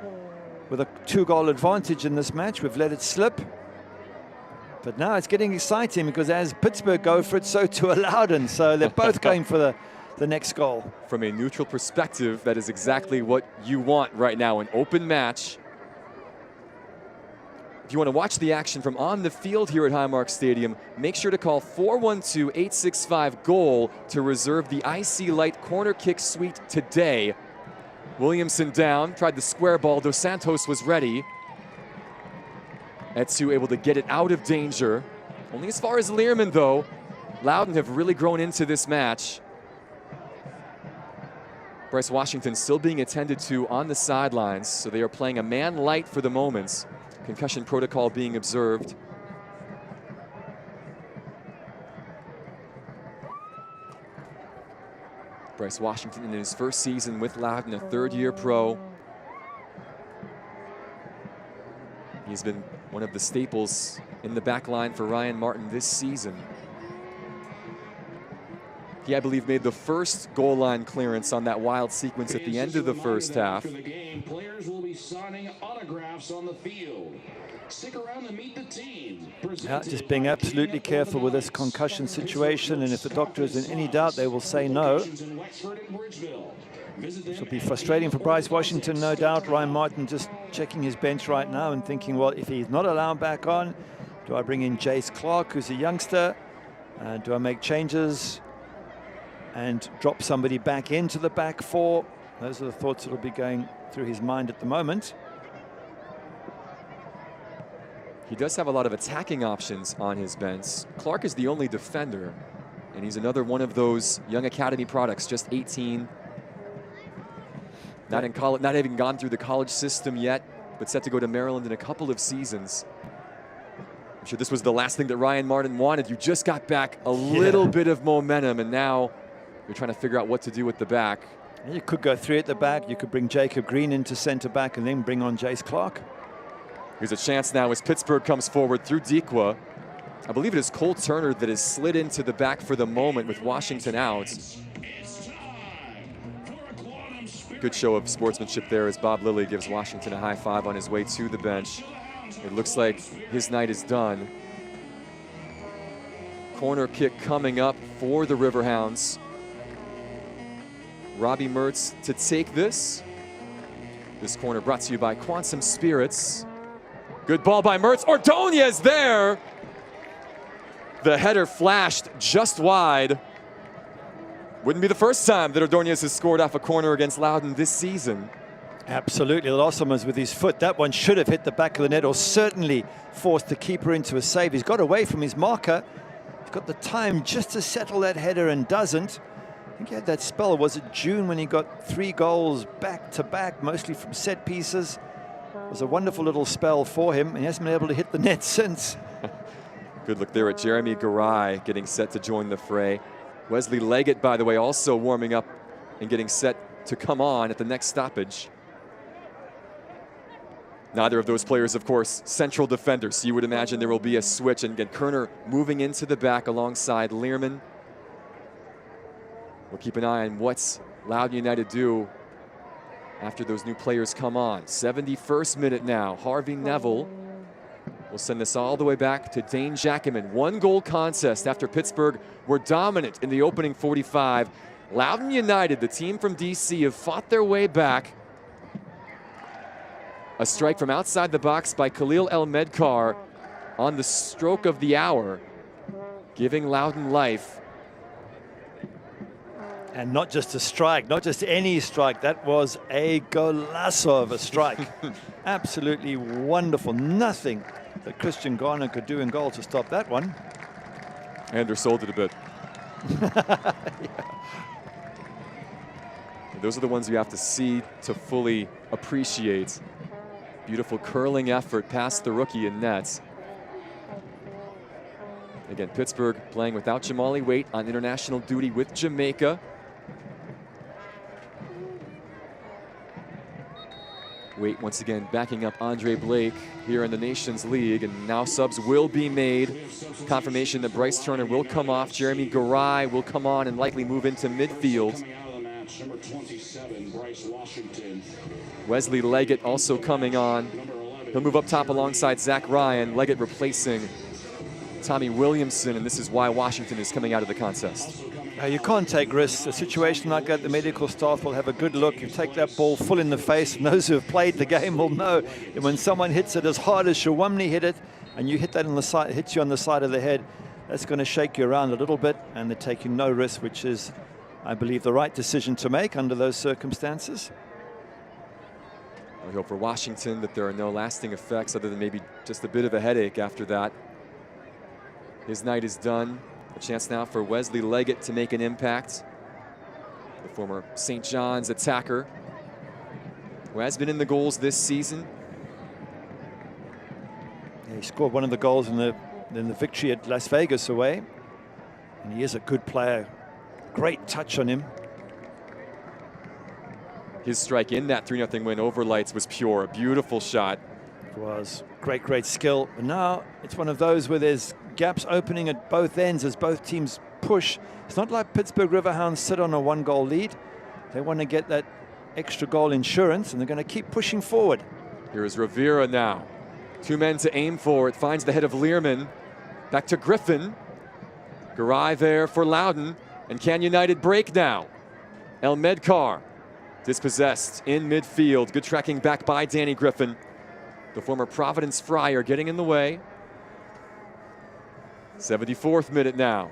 with a 2-goal advantage in this match. We've let it slip. But now it's getting exciting because as Pittsburgh go for it, so too Loudoun. So they're both going for the next goal. From a neutral perspective, that is exactly what you want right now. An open match. If you want to watch the action from on the field here at Highmark Stadium, make sure to call 412-865-GOAL to reserve the IC Light corner kick suite today. Williamson down, tried the square ball. Dos Santos was ready. Etsu able to get it out of danger. Only as far as Learman, though. Loudoun have really grown into this match. Bryce Washington still being attended to on the sidelines, so they are playing a man light for the moment. Concussion protocol being observed. Bryce Washington in his first season with Loudoun, a third-year pro. He's been one of the staples in the back line for Ryan Martin this season. He, I believe, made the first goal line clearance on that wild sequence at the end of the first half. Players will be signing autographs on the field. Stick around and meet the team. Yeah, just being absolutely careful with this concussion situation, and if the doctor is in any doubt, they will say no. This will be frustrating for Bryce Washington, no doubt. Ryan Martin just checking his bench right now and thinking, well, if he's not allowed back on, do I bring in Jace Clark, who's a youngster? Do I make changes and drop somebody back into the back four? Those are the thoughts that will be going through his mind at the moment. He does have a lot of attacking options on his bench. Clark is the only defender, and he's another one of those young academy products, just 18. Not in college, not having gone through the college system yet, but set to go to Maryland in a couple of seasons. I'm sure this was the last thing that Ryan Martin wanted. You just got back a little bit of momentum, and now you're trying to figure out what to do with the back. You could go three at the back. You could bring Jacob Green into center back and then bring on Jace Clark. Here's a chance now as Pittsburgh comes forward through Dikwa. I believe it is Cole Turner that has slid into the back for the moment with Washington out. Good show of sportsmanship there as Bob Lilly gives Washington a high five on his way to the bench. It looks like his night is done. Corner kick coming up for the Riverhounds. Robbie Mertz to take this. This corner brought to you by Quantum Spirits. Good ball by Mertz. Ordonez there. The header flashed just wide. Wouldn't be the first time that Ordonez has scored off a corner against Loudoun this season. Absolutely. Lawson was with his foot. That one should have hit the back of the net or certainly forced the keeper into a save. He's got away from his marker. He's got the time just to settle that header and doesn't. I think he had that spell, was it June, when he got 3 goals back to back, mostly from set pieces. It was a wonderful little spell for him, and he hasn't been able to hit the net since. Good look there at Jeremy Garay getting set to join the fray. Wesley Leggett, by the way, also warming up and getting set to come on at the next stoppage. Neither of those players, of course, central defenders. So you would imagine there will be a switch, and again, Kerner moving into the back alongside Learman. We'll keep an eye on what's Loudoun United do after those new players come on. 71st minute now. Harvey Neville will send this all the way back to Dane Jackaman. 1-goal contest after Pittsburgh were dominant in the opening 45. Loudoun United, the team from DC, have fought their way back. A strike from outside the box by Khalil El Medkar on the stroke of the hour, giving Loudoun life. And not just a strike, not just any strike. That was a golazo of a strike. Absolutely wonderful. Nothing that Christian Garner could do in goal to stop that one. Anders sold it a bit. Yeah. Those are the ones you have to see to fully appreciate. Beautiful curling effort past the rookie in nets. Again, Pittsburgh playing without Jamali Waite on international duty with Jamaica. Waite once again backing up Andre Blake here in the Nations League, and now subs will be made. Confirmation that Bryce Turner will come off. Jeremy Garay will come on and likely move into midfield. Number 27, Bryce Washington. Wesley Leggett also coming on. He'll move up top alongside Zach Ryan. Leggett replacing Tommy Williamson, and this is why Washington is coming out of the contest. Now, you can't take risks. A situation like that, the medical staff will have a good look. You take that ball full in the face, and those who have played the game will know that when someone hits it as hard as Shawamni hit it, and you hit that on the side, hits you on the side of the head, that's going to shake you around a little bit, and they're taking no risk, which is, I believe, the right decision to make under those circumstances. We hope for Washington that there are no lasting effects other than maybe just a bit of a headache after that. His night is done. A chance now for Wesley Leggett to make an impact. The former St. John's attacker who has been in the goals this season. Yeah, he scored one of the goals in the victory at Las Vegas away. And he is a good player. Great touch on him. His strike in that 3-0 win over Lights was pure. A beautiful shot. It was great skill. But now it's one of those where there's gaps opening at both ends as both teams push. It's not like Pittsburgh Riverhounds sit on a 1-goal lead. They want to get that extra goal insurance, and they're going to keep pushing forward. Here is Rivera now. 2 men to aim for. It finds the head of Learman. Back to Griffin. Garay there for Loudoun. And can United break now? El Medkar dispossessed in midfield. Good tracking back by Danny Griffin. The former Providence Friar getting in the way. 74th minute now.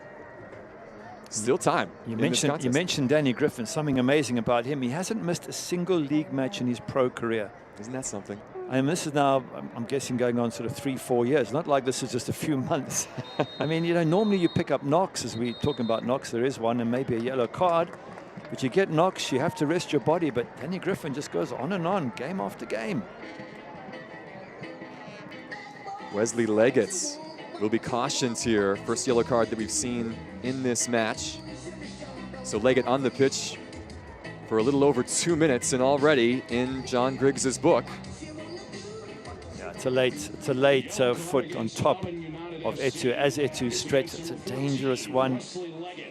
Still time. You mentioned Danny Griffin. Something amazing about him. He hasn't missed a single league match in his pro career. Isn't that something? And this is now, I'm guessing, going on sort of 3-4 years. Not like this is just a few months. I mean, you know, normally you pick up knocks, as we're talking about knocks. There is one and maybe a yellow card. But you get knocks, you have to rest your body. But Danny Griffin just goes on and on, game after game. Wesley Leggett will be cautioned here. First yellow card that we've seen in this match. So Leggett on the pitch for a little over 2 minutes, and already in John Griggs's book. Yeah, it's a late foot on top of Etu. As Etu stretched, it's a dangerous one.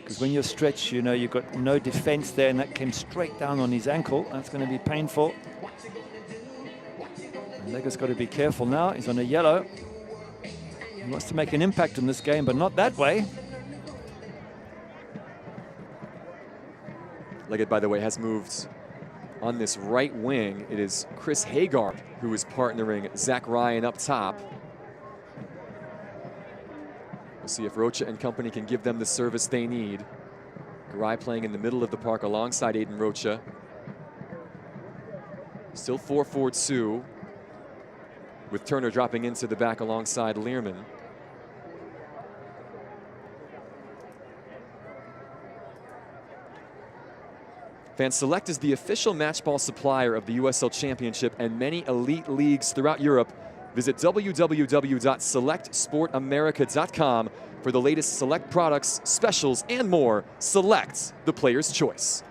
Because when you're stretched, you know, you've got no defense there, and that came straight down on his ankle. That's going to be painful. And Leggett's got to be careful now. He's on a yellow. He wants to make an impact in this game, but not that way. Leggett, by the way, has moved on this right wing. It is Chris Hagar who is partnering Zach Ryan up top. We'll see if Rocha and company can give them the service they need. Garay playing in the middle of the park alongside Aiden Rocha. Still 4-4-2, with Turner dropping into the back alongside Learman. FanSelect is the official matchball supplier of the USL Championship and many elite leagues throughout Europe. Visit www.selectsportamerica.com for the latest Select products, specials, and more. Select, the player's choice.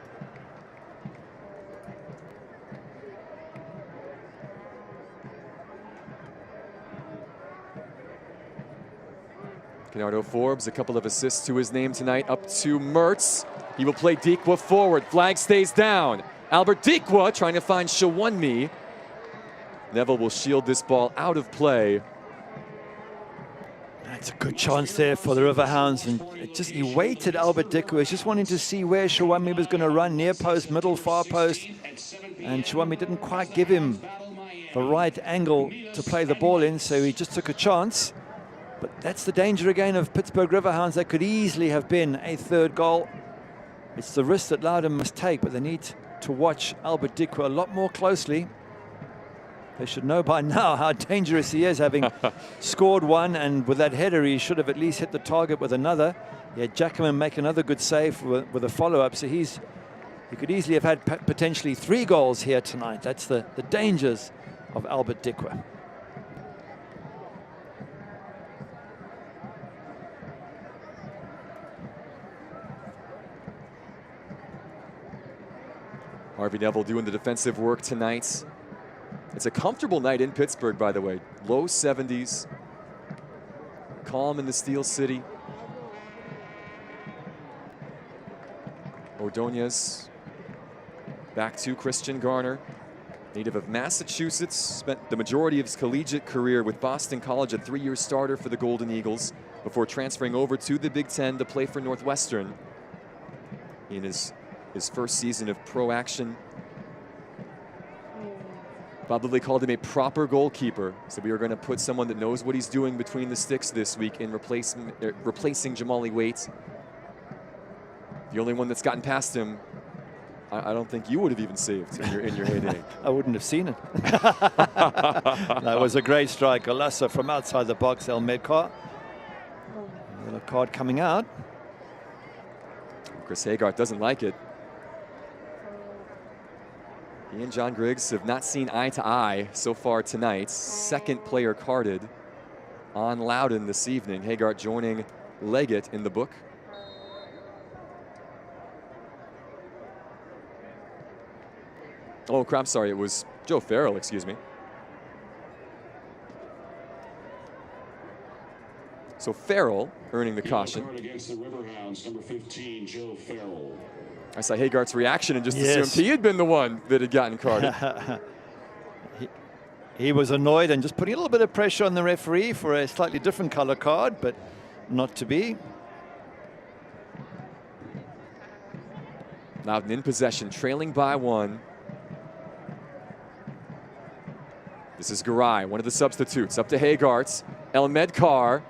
Kenardo Forbes, a couple of assists to his name tonight, up to Mertz. He will play Dikwa forward. Flag stays down. Albert Dikwa trying to find Shawunmi. Neville will shield this ball out of play. That's a good chance there for the Riverhounds. And he waited, Albert Dikwa. He's just wanting to see where Shawunmi was going to run. Near post, middle, far post. And Shawunmi didn't quite give him the right angle to play the ball in, so he just took a chance. But that's the danger again of Pittsburgh Riverhounds. That could easily have been a third goal. It's the risk that Loudoun must take, but they need to watch Albert Dikwa a lot more closely. They should know by now how dangerous he is, having scored one, and with that header he should have at least hit the target with another. He had Jackman make another good save with a follow-up, so he could easily have had potentially 3 goals here tonight. That's the dangers of Albert Dikwa. Harvey Neville doing the defensive work tonight. It's a comfortable night in Pittsburgh, by the way. Low 70s. Calm in the Steel City. Ordonez back to Christian Garner. Native of Massachusetts, spent the majority of his collegiate career with Boston College, a 3-year starter for the Golden Eagles, before transferring over to the Big Ten to play for Northwestern. in his first season of pro action. Bob Lilly called him a proper goalkeeper. So we are going to put someone that knows what he's doing between the sticks this week in replacing Jamali Waite. The only one that's gotten past him, I don't think you would have even saved in your heyday. I wouldn't have seen it. That was a great strike. Olassa from outside the box, El Medcar. Yellow card coming out. Chris Hagart doesn't like it. He and John Griggs have not seen eye to eye so far tonight. Second player carded on Loudoun this evening. Hagart joining Leggett in the book. Oh, crap, sorry, it was Joe Farrell, excuse me. So Farrell earning the caution. Against the Riverhounds, number 15, Joe Farrell. I saw Hagart's reaction and just assumed he had been the one that had gotten carded. he was annoyed and just putting a little bit of pressure on the referee for a slightly different color card, but not to be. Loudoun in possession, trailing by 1. This is Garay, one of the substitutes. Up to Hagart. El Medcar.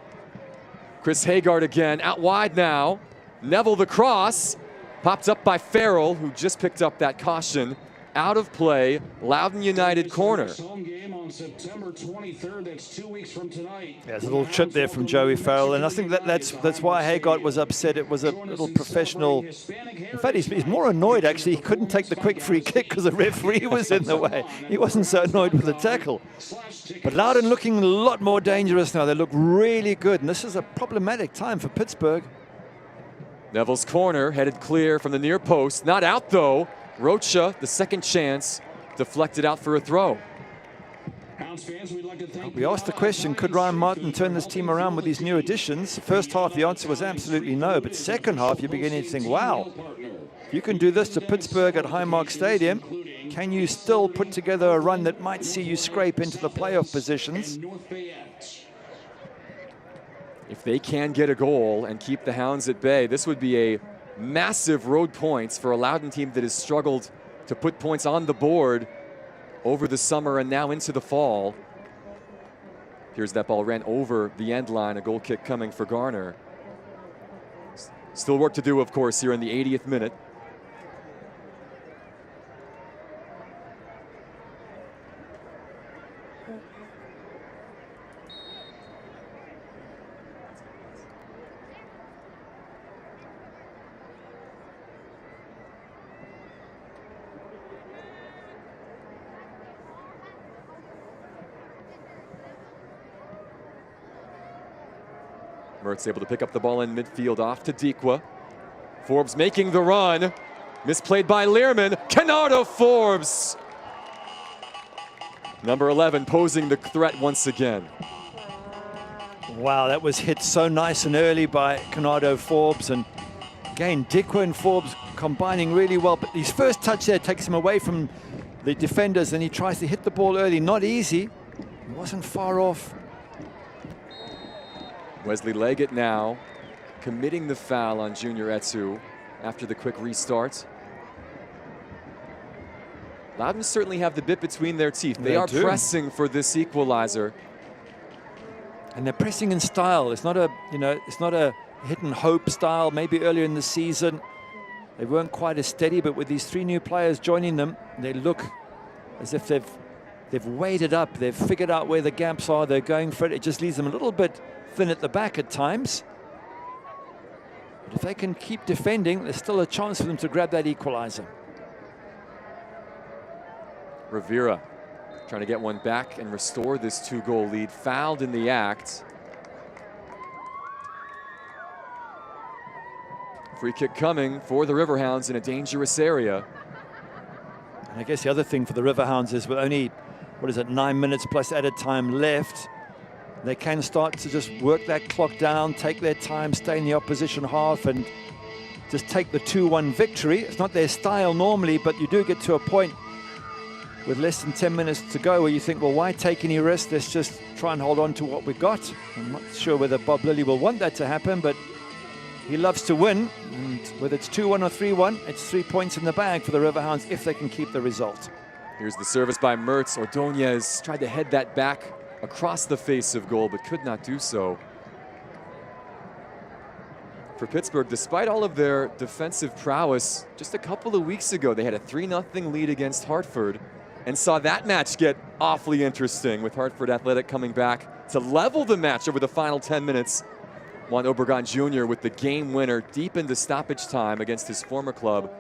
Chris Hagart again, out wide now. Neville the cross. Popped up by Farrell, who just picked up that caution. Out of play, Loudoun United corner. Home game on September 23rd. That's 2 weeks from tonight. Yeah, there's a little chip there from Joey Farrell, and I think that's why Hagart was upset. It was a little professional. In fact, he's more annoyed, actually. He couldn't take the quick free kick because the referee was in the way. He wasn't so annoyed with the tackle. But Loudoun looking a lot more dangerous now. They look really good, and this is a problematic time for Pittsburgh. Neville's corner, headed clear from the near post. Not out, though. Rocha, the second chance, deflected out for a throw. We asked the question, could Ryan Martin turn this team around with these new additions? First half, the answer was absolutely no. But second half, you're beginning to think, wow, if you can do this to Pittsburgh at Highmark Stadium, can you still put together a run that might see you scrape into the playoff positions? If they can get a goal and keep the Hounds at bay, this would be a massive road points for a Loudoun team that has struggled to put points on the board over the summer and now into the fall. Here's that ball ran over the end line, a goal kick coming for Garner. Still work to do, of course, here in the 80th minute. Mertz able to pick up the ball in midfield off to Dikwa. Forbes making the run. Misplayed by Learman. Canardo Forbes. Number 11 posing the threat once again. Wow, that was hit so nice and early by Canardo Forbes. And again, Dikwa and Forbes combining really well. But his first touch there takes him away from the defenders and he tries to hit the ball early. Not easy. He wasn't far off. Wesley Leggett now committing the foul on Junior Etu after the quick restart. Loudoun certainly have the bit between their teeth. They are pressing for this equalizer. And they're pressing in style. It's not a, it's not a hit and hope style. Maybe earlier in the season, they weren't quite as steady, but with these 3 new players joining them, they look as if they've weighed it up. They've figured out where the gaps are. They're going for it. It just leaves them a little bit thin at the back at times. But if they can keep defending, there's still a chance for them to grab that equalizer. Rivera trying to get one back and restore this 2-goal lead. Fouled in the act. Free kick coming for the Riverhounds in a dangerous area. And I guess the other thing for the Riverhounds is with only, 9 minutes plus added time left, they can start to just work that clock down, take their time, stay in the opposition half, and just take the 2-1 victory. It's not their style normally, but you do get to a point with less than 10 minutes to go where you think, well, why take any risk? Let's just try and hold on to what we got. I'm not sure whether Bob Lilly will want that to happen, but he loves to win, and whether it's 2-1 or 3-1, it's 3 points in the bag for the Riverhounds if they can keep the result. Here's the service by Mertz. Ordonez tried to head that back across the face of goal, but could not do so. For Pittsburgh, despite all of their defensive prowess, just a couple of weeks ago, they had a 3-0 lead against Hartford and saw that match get awfully interesting, with Hartford Athletic coming back to level the match over the final 10 minutes. Juan Obregon Jr. with the game winner deep into stoppage time against his former club,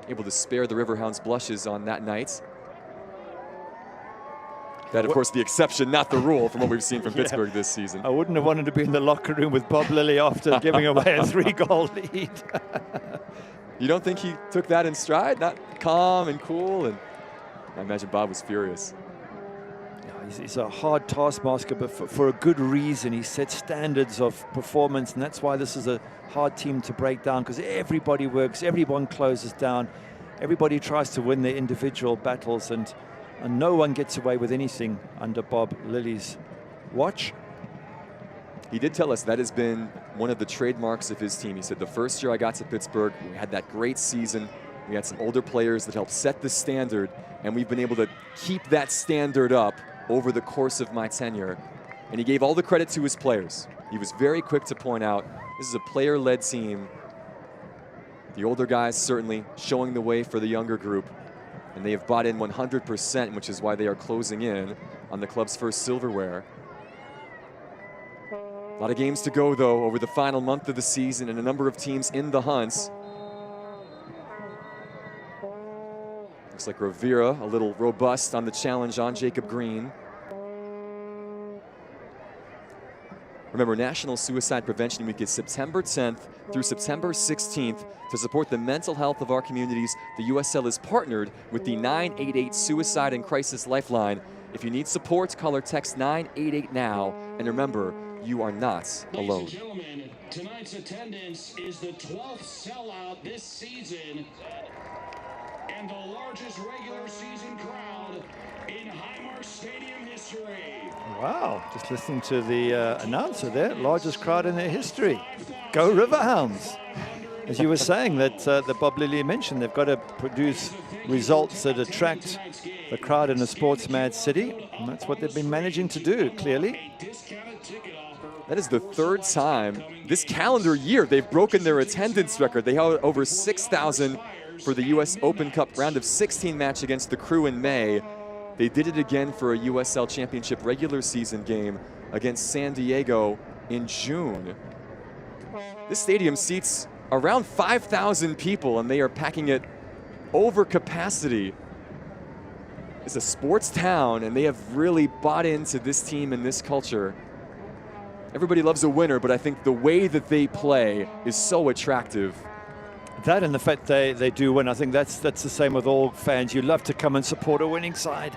able to spare the Riverhounds blushes on that night. That, of course, the exception, not the rule, from what we've seen from Pittsburgh this season. I wouldn't have wanted to be in the locker room with Bob Lilly after giving away a 3-goal lead. You don't think he took that in stride? Not calm and cool? And I imagine Bob was furious. He's a hard taskmaster, but for a good reason. He sets standards of performance, and that's why this is a hard team to break down, because everybody works, everyone closes down, everybody tries to win their individual battles, and no one gets away with anything under Bob Lilly's watch. He did tell us that has been one of the trademarks of his team. He said, the first year I got to Pittsburgh, we had that great season. We had some older players that helped set the standard, and we've been able to keep that standard up over the course of my tenure. And he gave all the credit to his players. He was very quick to point out, this is a player-led team. The older guys certainly showing the way for the younger group. And they have bought in 100%, which is why they are closing in on the club's first silverware. A lot of games to go, though, over the final month of the season, and a number of teams in the hunts. Looks like Rivera a little robust on the challenge on Jacob Green. Remember, National Suicide Prevention Week is September 10th through September 16th. To support the mental health of our communities, the USL is partnered with the 988 Suicide and Crisis Lifeline. If you need support, call or text 988 now. And remember, you are not alone. Ladies and gentlemen, tonight's attendance is the 12th sellout this season and the largest regular season crowd in Highmark Stadium history. Wow, just listening to the announcer there, largest crowd in their history. Go Riverhounds. As you were saying, that Bob Lilly mentioned, they've got to produce results that attract the crowd in a sports-mad city, and that's what they've been managing to do, clearly. That is the third time this calendar year they've broken their attendance record. They held over 6,000 for the U.S. Open Cup round of 16 match against the Crew in May. They did it again for a USL Championship regular season game against San Diego in June. This stadium seats around 5,000 people, and they are packing it over capacity. It's a sports town, and they have really bought into this team and this culture. Everybody loves a winner, but I think the way that they play is so attractive. That and the fact they do win, I think that's the same with all fans. You love to come and support a winning side.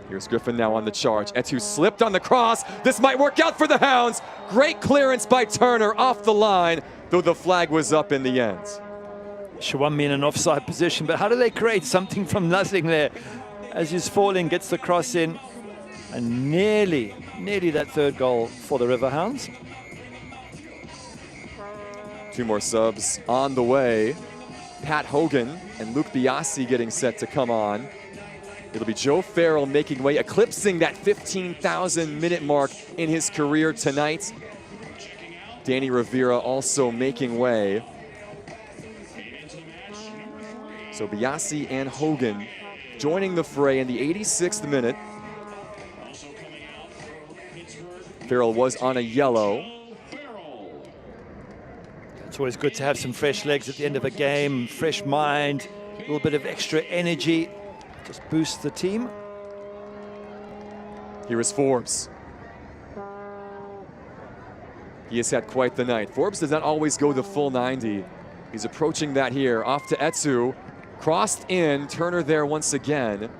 Here's Griffin now on the charge. Etu slipped on the cross. This might work out for the Hounds. Great clearance by Turner off the line, though the flag was up in the end. Shawami in an offside position, but how do they create something from nothing there? As he's falling, gets the cross in, and nearly that third goal for the Riverhounds. Two more subs on the way. Pat Hogan and Luke Biasi getting set to come on. It'll be Joe Farrell making way, eclipsing that 15,000-minute mark in his career tonight. Danny Rivera also making way. So Biasi and Hogan joining the fray in the 86th minute. Farrell was on a yellow. It's always good to have some fresh legs at the end of a game, fresh mind, a little bit of extra energy. Just boosts the team. Here is Forbes. He has had quite the night. Forbes does not always go the full 90. He's approaching that here. Off to Etu. Crossed in. Turner there once again.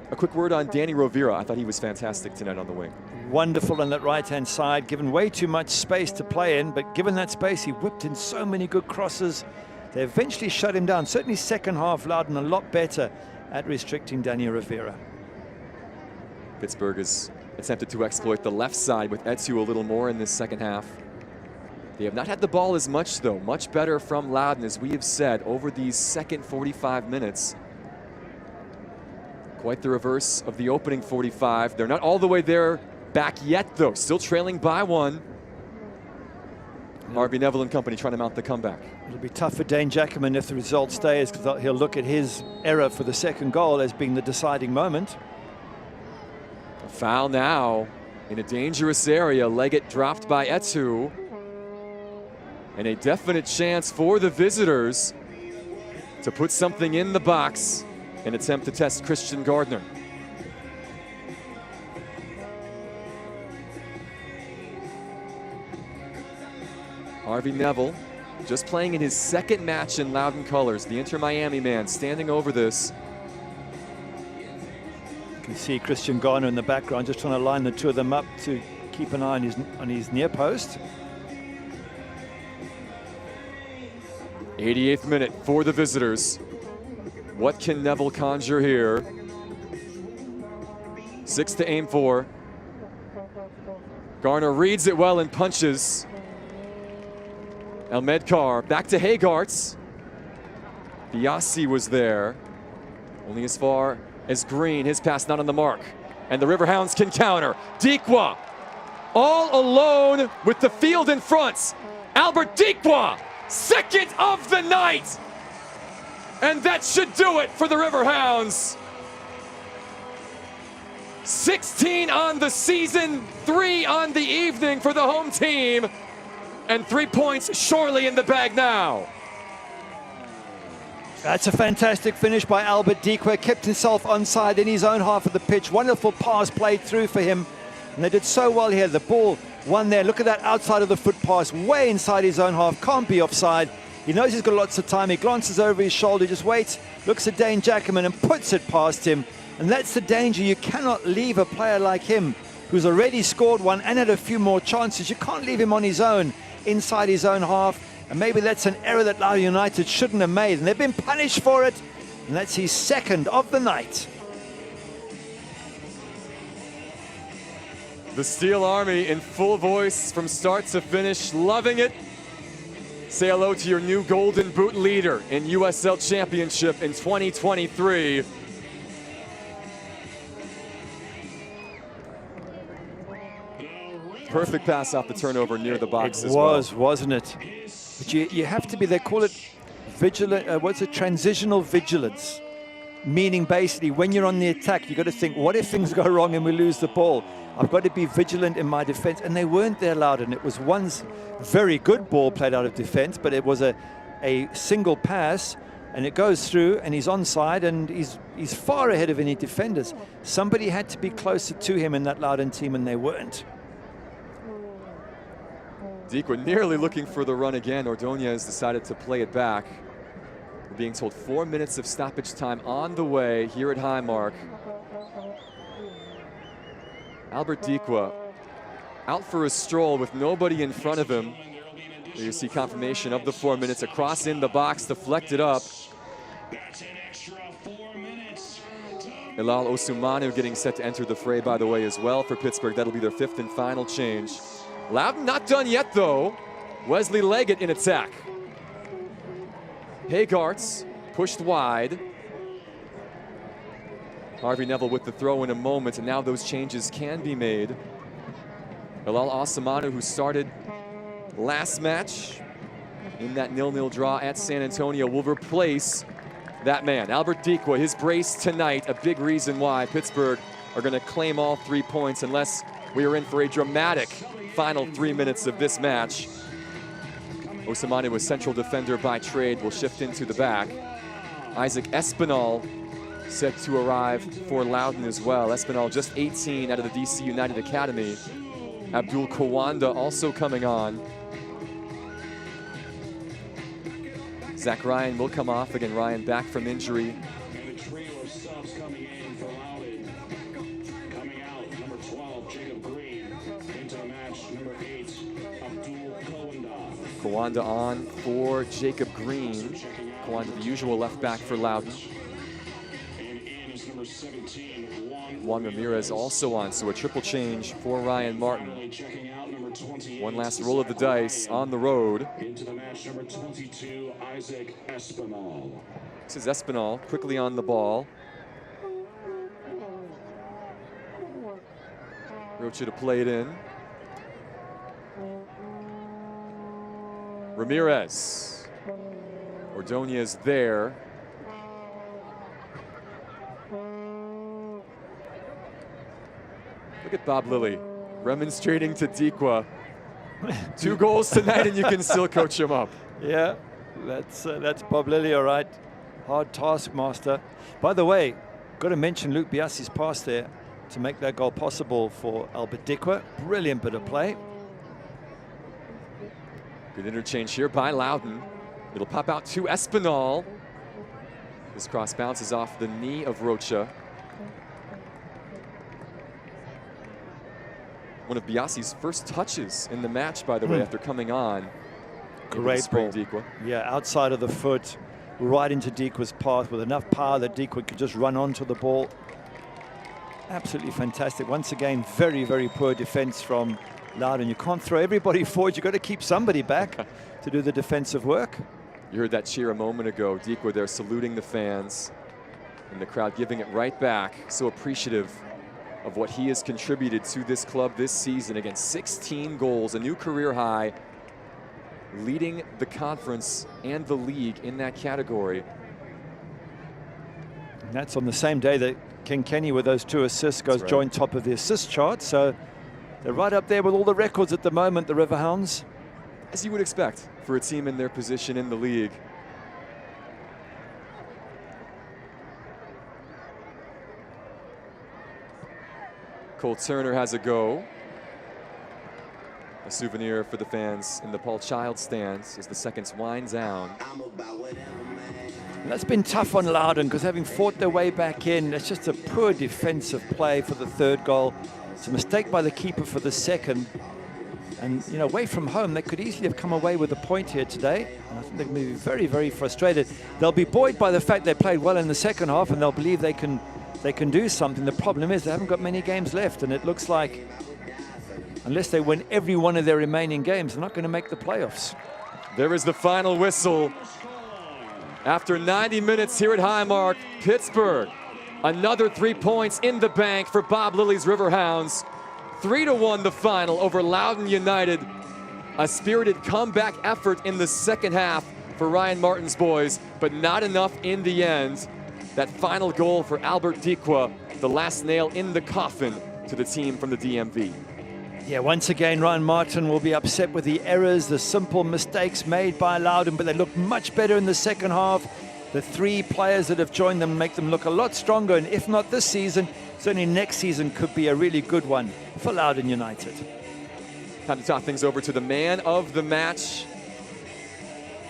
A quick word on Danny Rivera. I thought he was fantastic tonight on the wing. Wonderful on that right-hand side, given way too much space to play in, but given that space, he whipped in so many good crosses. They eventually shut him down. Certainly second half, Loudoun a lot better at restricting Danny Rivera. Pittsburgh has attempted to exploit the left side with Etu a little more in this second half. They have not had the ball as much, though. Much better from Loudoun, as we have said, over these second 45 minutes. Quite the reverse of the opening 45. They're not all the way there back yet, though. Still trailing by 1. Harvey Neville and company trying to mount the comeback. It'll be tough for Dane Jackman if the result stays, because he'll look at his error for the second goal as being the deciding moment. A foul now in a dangerous area. Leggett dropped by Etu. And a definite chance for the visitors to put something in the box and attempt to test Christian Gardner. Harvey Neville just playing in his second match in Loudoun colors. The Inter-Miami man standing over this. You can see Christian Gardner in the background just trying to line the two of them up to keep an eye on his near post. 88th minute for the visitors. What can Neville conjure here? 6 to aim for. Garner reads it well and punches. Elmedkar back to Haygarts. Biasi was there. Only as far as Green. His pass not on the mark. And the Riverhounds can counter. Dikwa all alone with the field in front. Albert Dikwa, second of the night. And that should do it for the Riverhounds. 16 on the season, 3 on the evening for the home team. And 3 points surely in the bag now. That's a fantastic finish by Albert Dikwa. Kept himself onside in his own half of the pitch. Wonderful pass played through for him. And they did so well here. The ball won there. Look at that outside of the foot pass, way inside his own half. Can't be offside. He knows he's got lots of time. He glances over his shoulder, just waits, looks at Dane Jackman and puts it past him. And that's the danger. You cannot leave a player like him, who's already scored one and had a few more chances. You can't leave him on his own, inside his own half. And maybe that's an error that Loudoun United shouldn't have made. And they've been punished for it. And that's his second of the night. The Steel Army in full voice from start to finish, loving it. Say hello to your new Golden Boot leader in USL Championship in 2023. Perfect pass off the turnover near the box as well. It was, wasn't it? But you have to be, they call it vigilant, what's it, transitional vigilance. Meaning basically when you're on the attack, you've got to think, what if things go wrong and we lose the ball? I've got to be vigilant in my defense. And they weren't there, Loudoun. It was one very good ball played out of defense, but it was a single pass and it goes through and he's onside and he's far ahead of any defenders. Somebody had to be closer to him in that Loudoun team and they weren't. Dikwa nearly looking for the run again. Ordonez decided to play it back. We're being told 4 minutes of stoppage time on the way here at Highmark. Albert Dikwa out for a stroll with nobody in front of him. There you see confirmation of the 4 minutes. A cross in the box, deflected up. Ilal Osumanu getting set to enter the fray, by the way, as well for Pittsburgh. That'll be their 5th and final change. Loudoun not done yet, though. Wesley Leggett in attack. Haygarts pushed wide. Harvey Neville with the throw in a moment, and now those changes can be made. Ilal Osumanu, who started last match in that 0-0 draw at San Antonio, will replace that man. Albert Dikwa, his brace tonight, a big reason why Pittsburgh are going to claim all 3 points unless we are in for a dramatic final 3 minutes of this match. Osumanu, a central defender by trade, will shift into the back. Isaac Espinal set to arrive for Loudoun as well. Espinal just 18 out of the DC United Academy. Abdul Kawanda also coming on. Zach Ryan will come off. Again, Ryan back from injury. Kawanda on for Jacob Green. Kawanda, the usual left back for Loudoun. Juan Ramirez also on, so a triple change for Ryan Martin. One last roll of the dice on the road. Into the match, number 22, Isaac Espinal. This is Espinal quickly on the ball. Rocha to play it in. Ramirez. Ordonez there. Look at Bob Lilly remonstrating to Dikwa. 2 goals tonight and you can still coach him up. Yeah, that's Bob Lilly, all right. Hard taskmaster. By the way, got to mention Luke Biasi's pass there to make that goal possible for Albert Dikwa. Brilliant bit of play. Good interchange here by Loudoun. It'll pop out to Espinal. This cross bounces off the knee of Rocha. One of Biasi's first touches in the match, by the way, after coming on. Great ball. Dikwa. Yeah, outside of the foot, right into Dikwa's path with enough power that Dikwa could just run onto the ball. Absolutely fantastic. Once again, very, very poor defense from Loudoun. You can't throw everybody forward. You've got to keep somebody back to do the defensive work. You heard that cheer a moment ago. Dikwa there saluting the fans and the crowd giving it right back. So appreciative of what he has contributed to this club this season. Again, 16 goals, a new career high, leading the conference and the league in that category. And that's on the same day that King Kenny, with those 2 assists, goes joint top of the assist chart. So they're right up there with all the records at the moment, the Riverhounds. As you would expect for a team in their position in the league. Cole Turner has a go. A souvenir for the fans in the Paul Child stands as the seconds wind down. That's been tough on Loudoun because having fought their way back in, it's just a poor defensive play for the 3rd goal. It's a mistake by the keeper for the 2nd. And, you know, away from home, they could easily have come away with a point here today. And I think they're going to be very, very frustrated. They'll be buoyed by the fact they played well in the 2nd half, and they'll believe they can do something. The problem is they haven't got many games left, and it looks like unless they win every one of their remaining games, they're not going to make the playoffs. There is the final whistle. After 90 minutes here at Highmark, Pittsburgh, another 3 points in the bank for Bob Lilly's Riverhounds. 3-1 the final over Loudoun United. A spirited comeback effort in the 2nd half for Ryan Martin's boys, but not enough in the end. That final goal for Albert Dikwa, the last nail in the coffin to the team from the DMV. Yeah, once again, Ryan Martin will be upset with the errors, the simple mistakes made by Loudoun, but they look much better in the 2nd half. The 3 players that have joined them make them look a lot stronger, and if not this season, certainly next season could be a really good one for Loudoun United. Time to talk things over to the man of the match.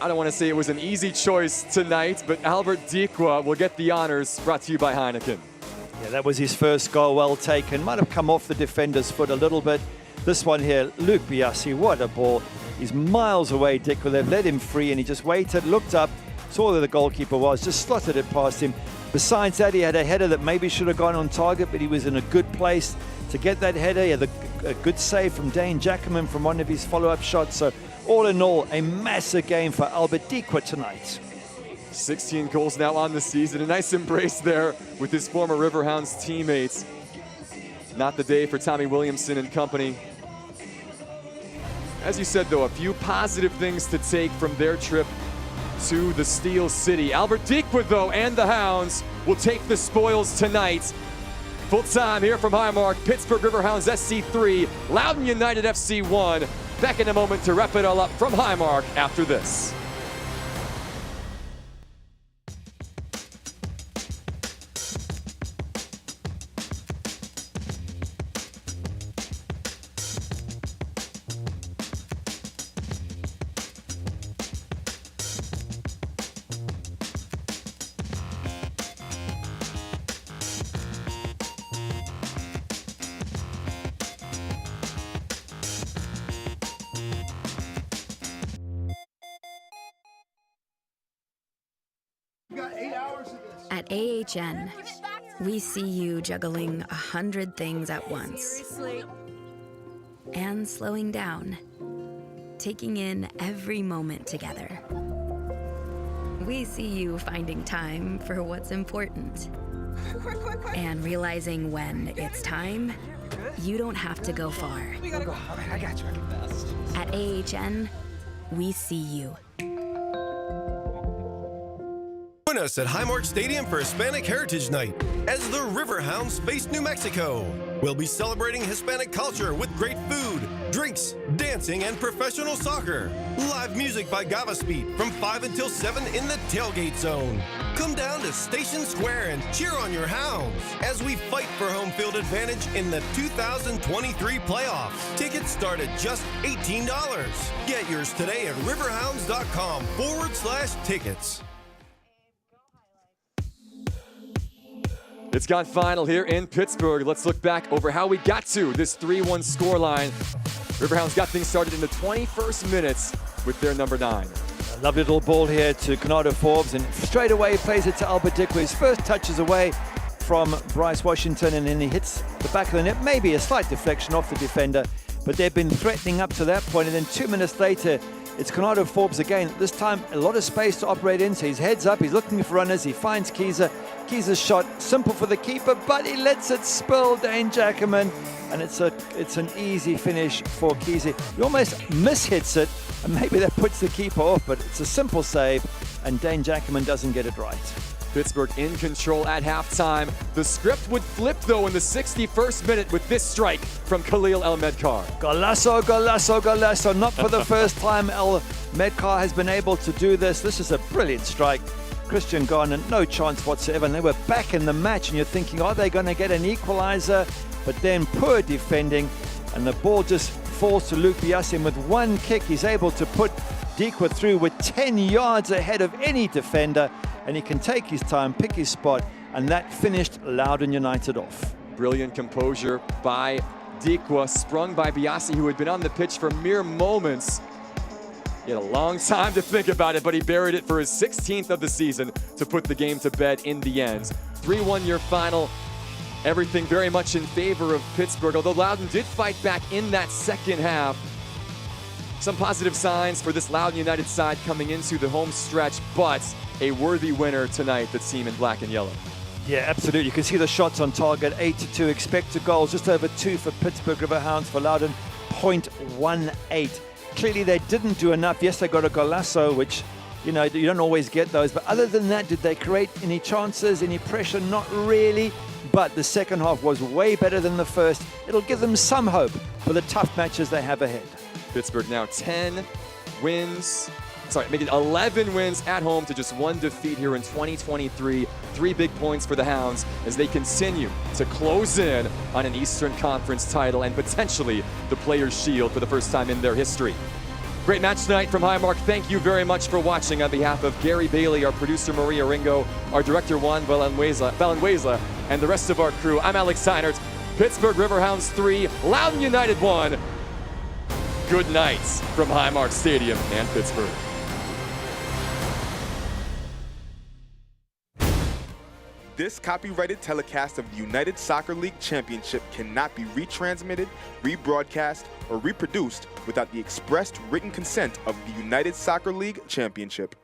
I don't want to say it was an easy choice tonight, but Albert Dikwa will get the honors, brought to you by Heineken. Yeah, that was his first goal, well taken. Might have come off the defender's foot a little bit. This one here, Luke Biasi, what a ball. He's miles away, Dikwa. They've let him free, and he just waited, looked up, saw where the goalkeeper was, just slotted it past him. Besides that, he had a header that maybe should have gone on target, but he was in a good place to get that header. He had a good save from Dane Jackerman from one of his follow-up shots. So all in all, a massive game for Albert Dikwa tonight. 16 goals now on the season. A nice embrace there with his former Riverhounds teammates. Not the day for Tommy Williamson and company. As you said, though, a few positive things to take from their trip to the Steel City. Albert Dikwa, though, and the Hounds will take the spoils tonight. Full time here from Highmark, Pittsburgh Riverhounds SC 3, Loudoun United FC 1. Back in a moment to wrap it all up from Highmark after this. At AHN, We see you juggling 100 things at once. Seriously? And slowing down, taking in every moment together. We see you finding time for what's important. And realizing when it's time, you don't have to go far. We gotta go. Okay, I got you. At AHN, we see you. Join us at Highmark Stadium for Hispanic Heritage Night as the Riverhounds face New Mexico. We'll be celebrating Hispanic culture with great food, drinks, dancing, and professional soccer. Live music by Gava Speed from 5 until 7 in the tailgate zone. Come down to Station Square and cheer on your Hounds as we fight for home field advantage in the 2023 playoffs. Tickets start at just $18. Get yours today at riverhounds.com/tickets. It's gone final here in Pittsburgh. Let's look back over how we got to this 3-1 scoreline. Riverhounds got things started in the 21st minutes with their number 9. A lovely little ball here to Conrado Forbes, and straight away he plays it to Albert Dikwa. His first touch is away from Bryce Washington, and then he hits the back of the net. Maybe a slight deflection off the defender, but they've been threatening up to that point, and then 2 minutes later, it's Conrado Forbes again. This time, a lot of space to operate in, so he's heads up, he's looking for runners, he finds Keyser. Keyser's shot, simple for the keeper, but he lets it spill, Dane Jackerman, and it's an easy finish for Keyser. He almost mishits it, and maybe that puts the keeper off, but it's a simple save, and Dane Jackerman doesn't get it right. Pittsburgh in control at halftime. The script would flip, though, in the 61st minute with this strike from Khalil El-Medkar. Golazo, golazo, golazo. Not for the first time El-Medkar has been able to do this. This is a brilliant strike. Christian Garner, no chance whatsoever. And they were back in the match, and you're thinking, are they going to get an equalizer? But then poor defending, and the ball just falls to Luke Biasim. With one kick, he's able to put Dikwa through with 10 yards ahead of any defender, and he can take his time, pick his spot, and that finished Loudoun United off. Brilliant composure by Dikwa, sprung by Biasi, who had been on the pitch for mere moments. He had a long time to think about it, but he buried it for his 16th of the season to put the game to bed in the end. 3-1 your final. Everything very much in favor of Pittsburgh, although Loudoun did fight back in that second half. Some positive signs for this Loudoun United side coming into the home stretch, but a worthy winner tonight, the team in black and yellow. Yeah, absolutely. You can see the shots on target, 8-2. Expected goals, just over 2 for Pittsburgh Riverhounds. For Loudoun, 0.18. Clearly, they didn't do enough. Yes, they got a golazo, which, you know, you don't always get those. But other than that, did they create any chances, any pressure? Not really. But the second half was way better than the first. It'll give them some hope for the tough matches they have ahead. Pittsburgh now 10 wins. Making 11 wins at home to just 1 defeat here in 2023. 3 big points for the Hounds as they continue to close in on an Eastern Conference title and potentially the Players' Shield for the first time in their history. Great match tonight from Highmark. Thank you very much for watching. On behalf of Gary Bailey, our producer Maria Ringo, our director Juan Valenzuela, and the rest of our crew, I'm Alex Seinert. Pittsburgh Riverhounds 3, Loudoun United 1. Good night from Highmark Stadium and Pittsburgh. This copyrighted telecast of the United Soccer League Championship cannot be retransmitted, rebroadcast, or reproduced without the expressed written consent of the United Soccer League Championship.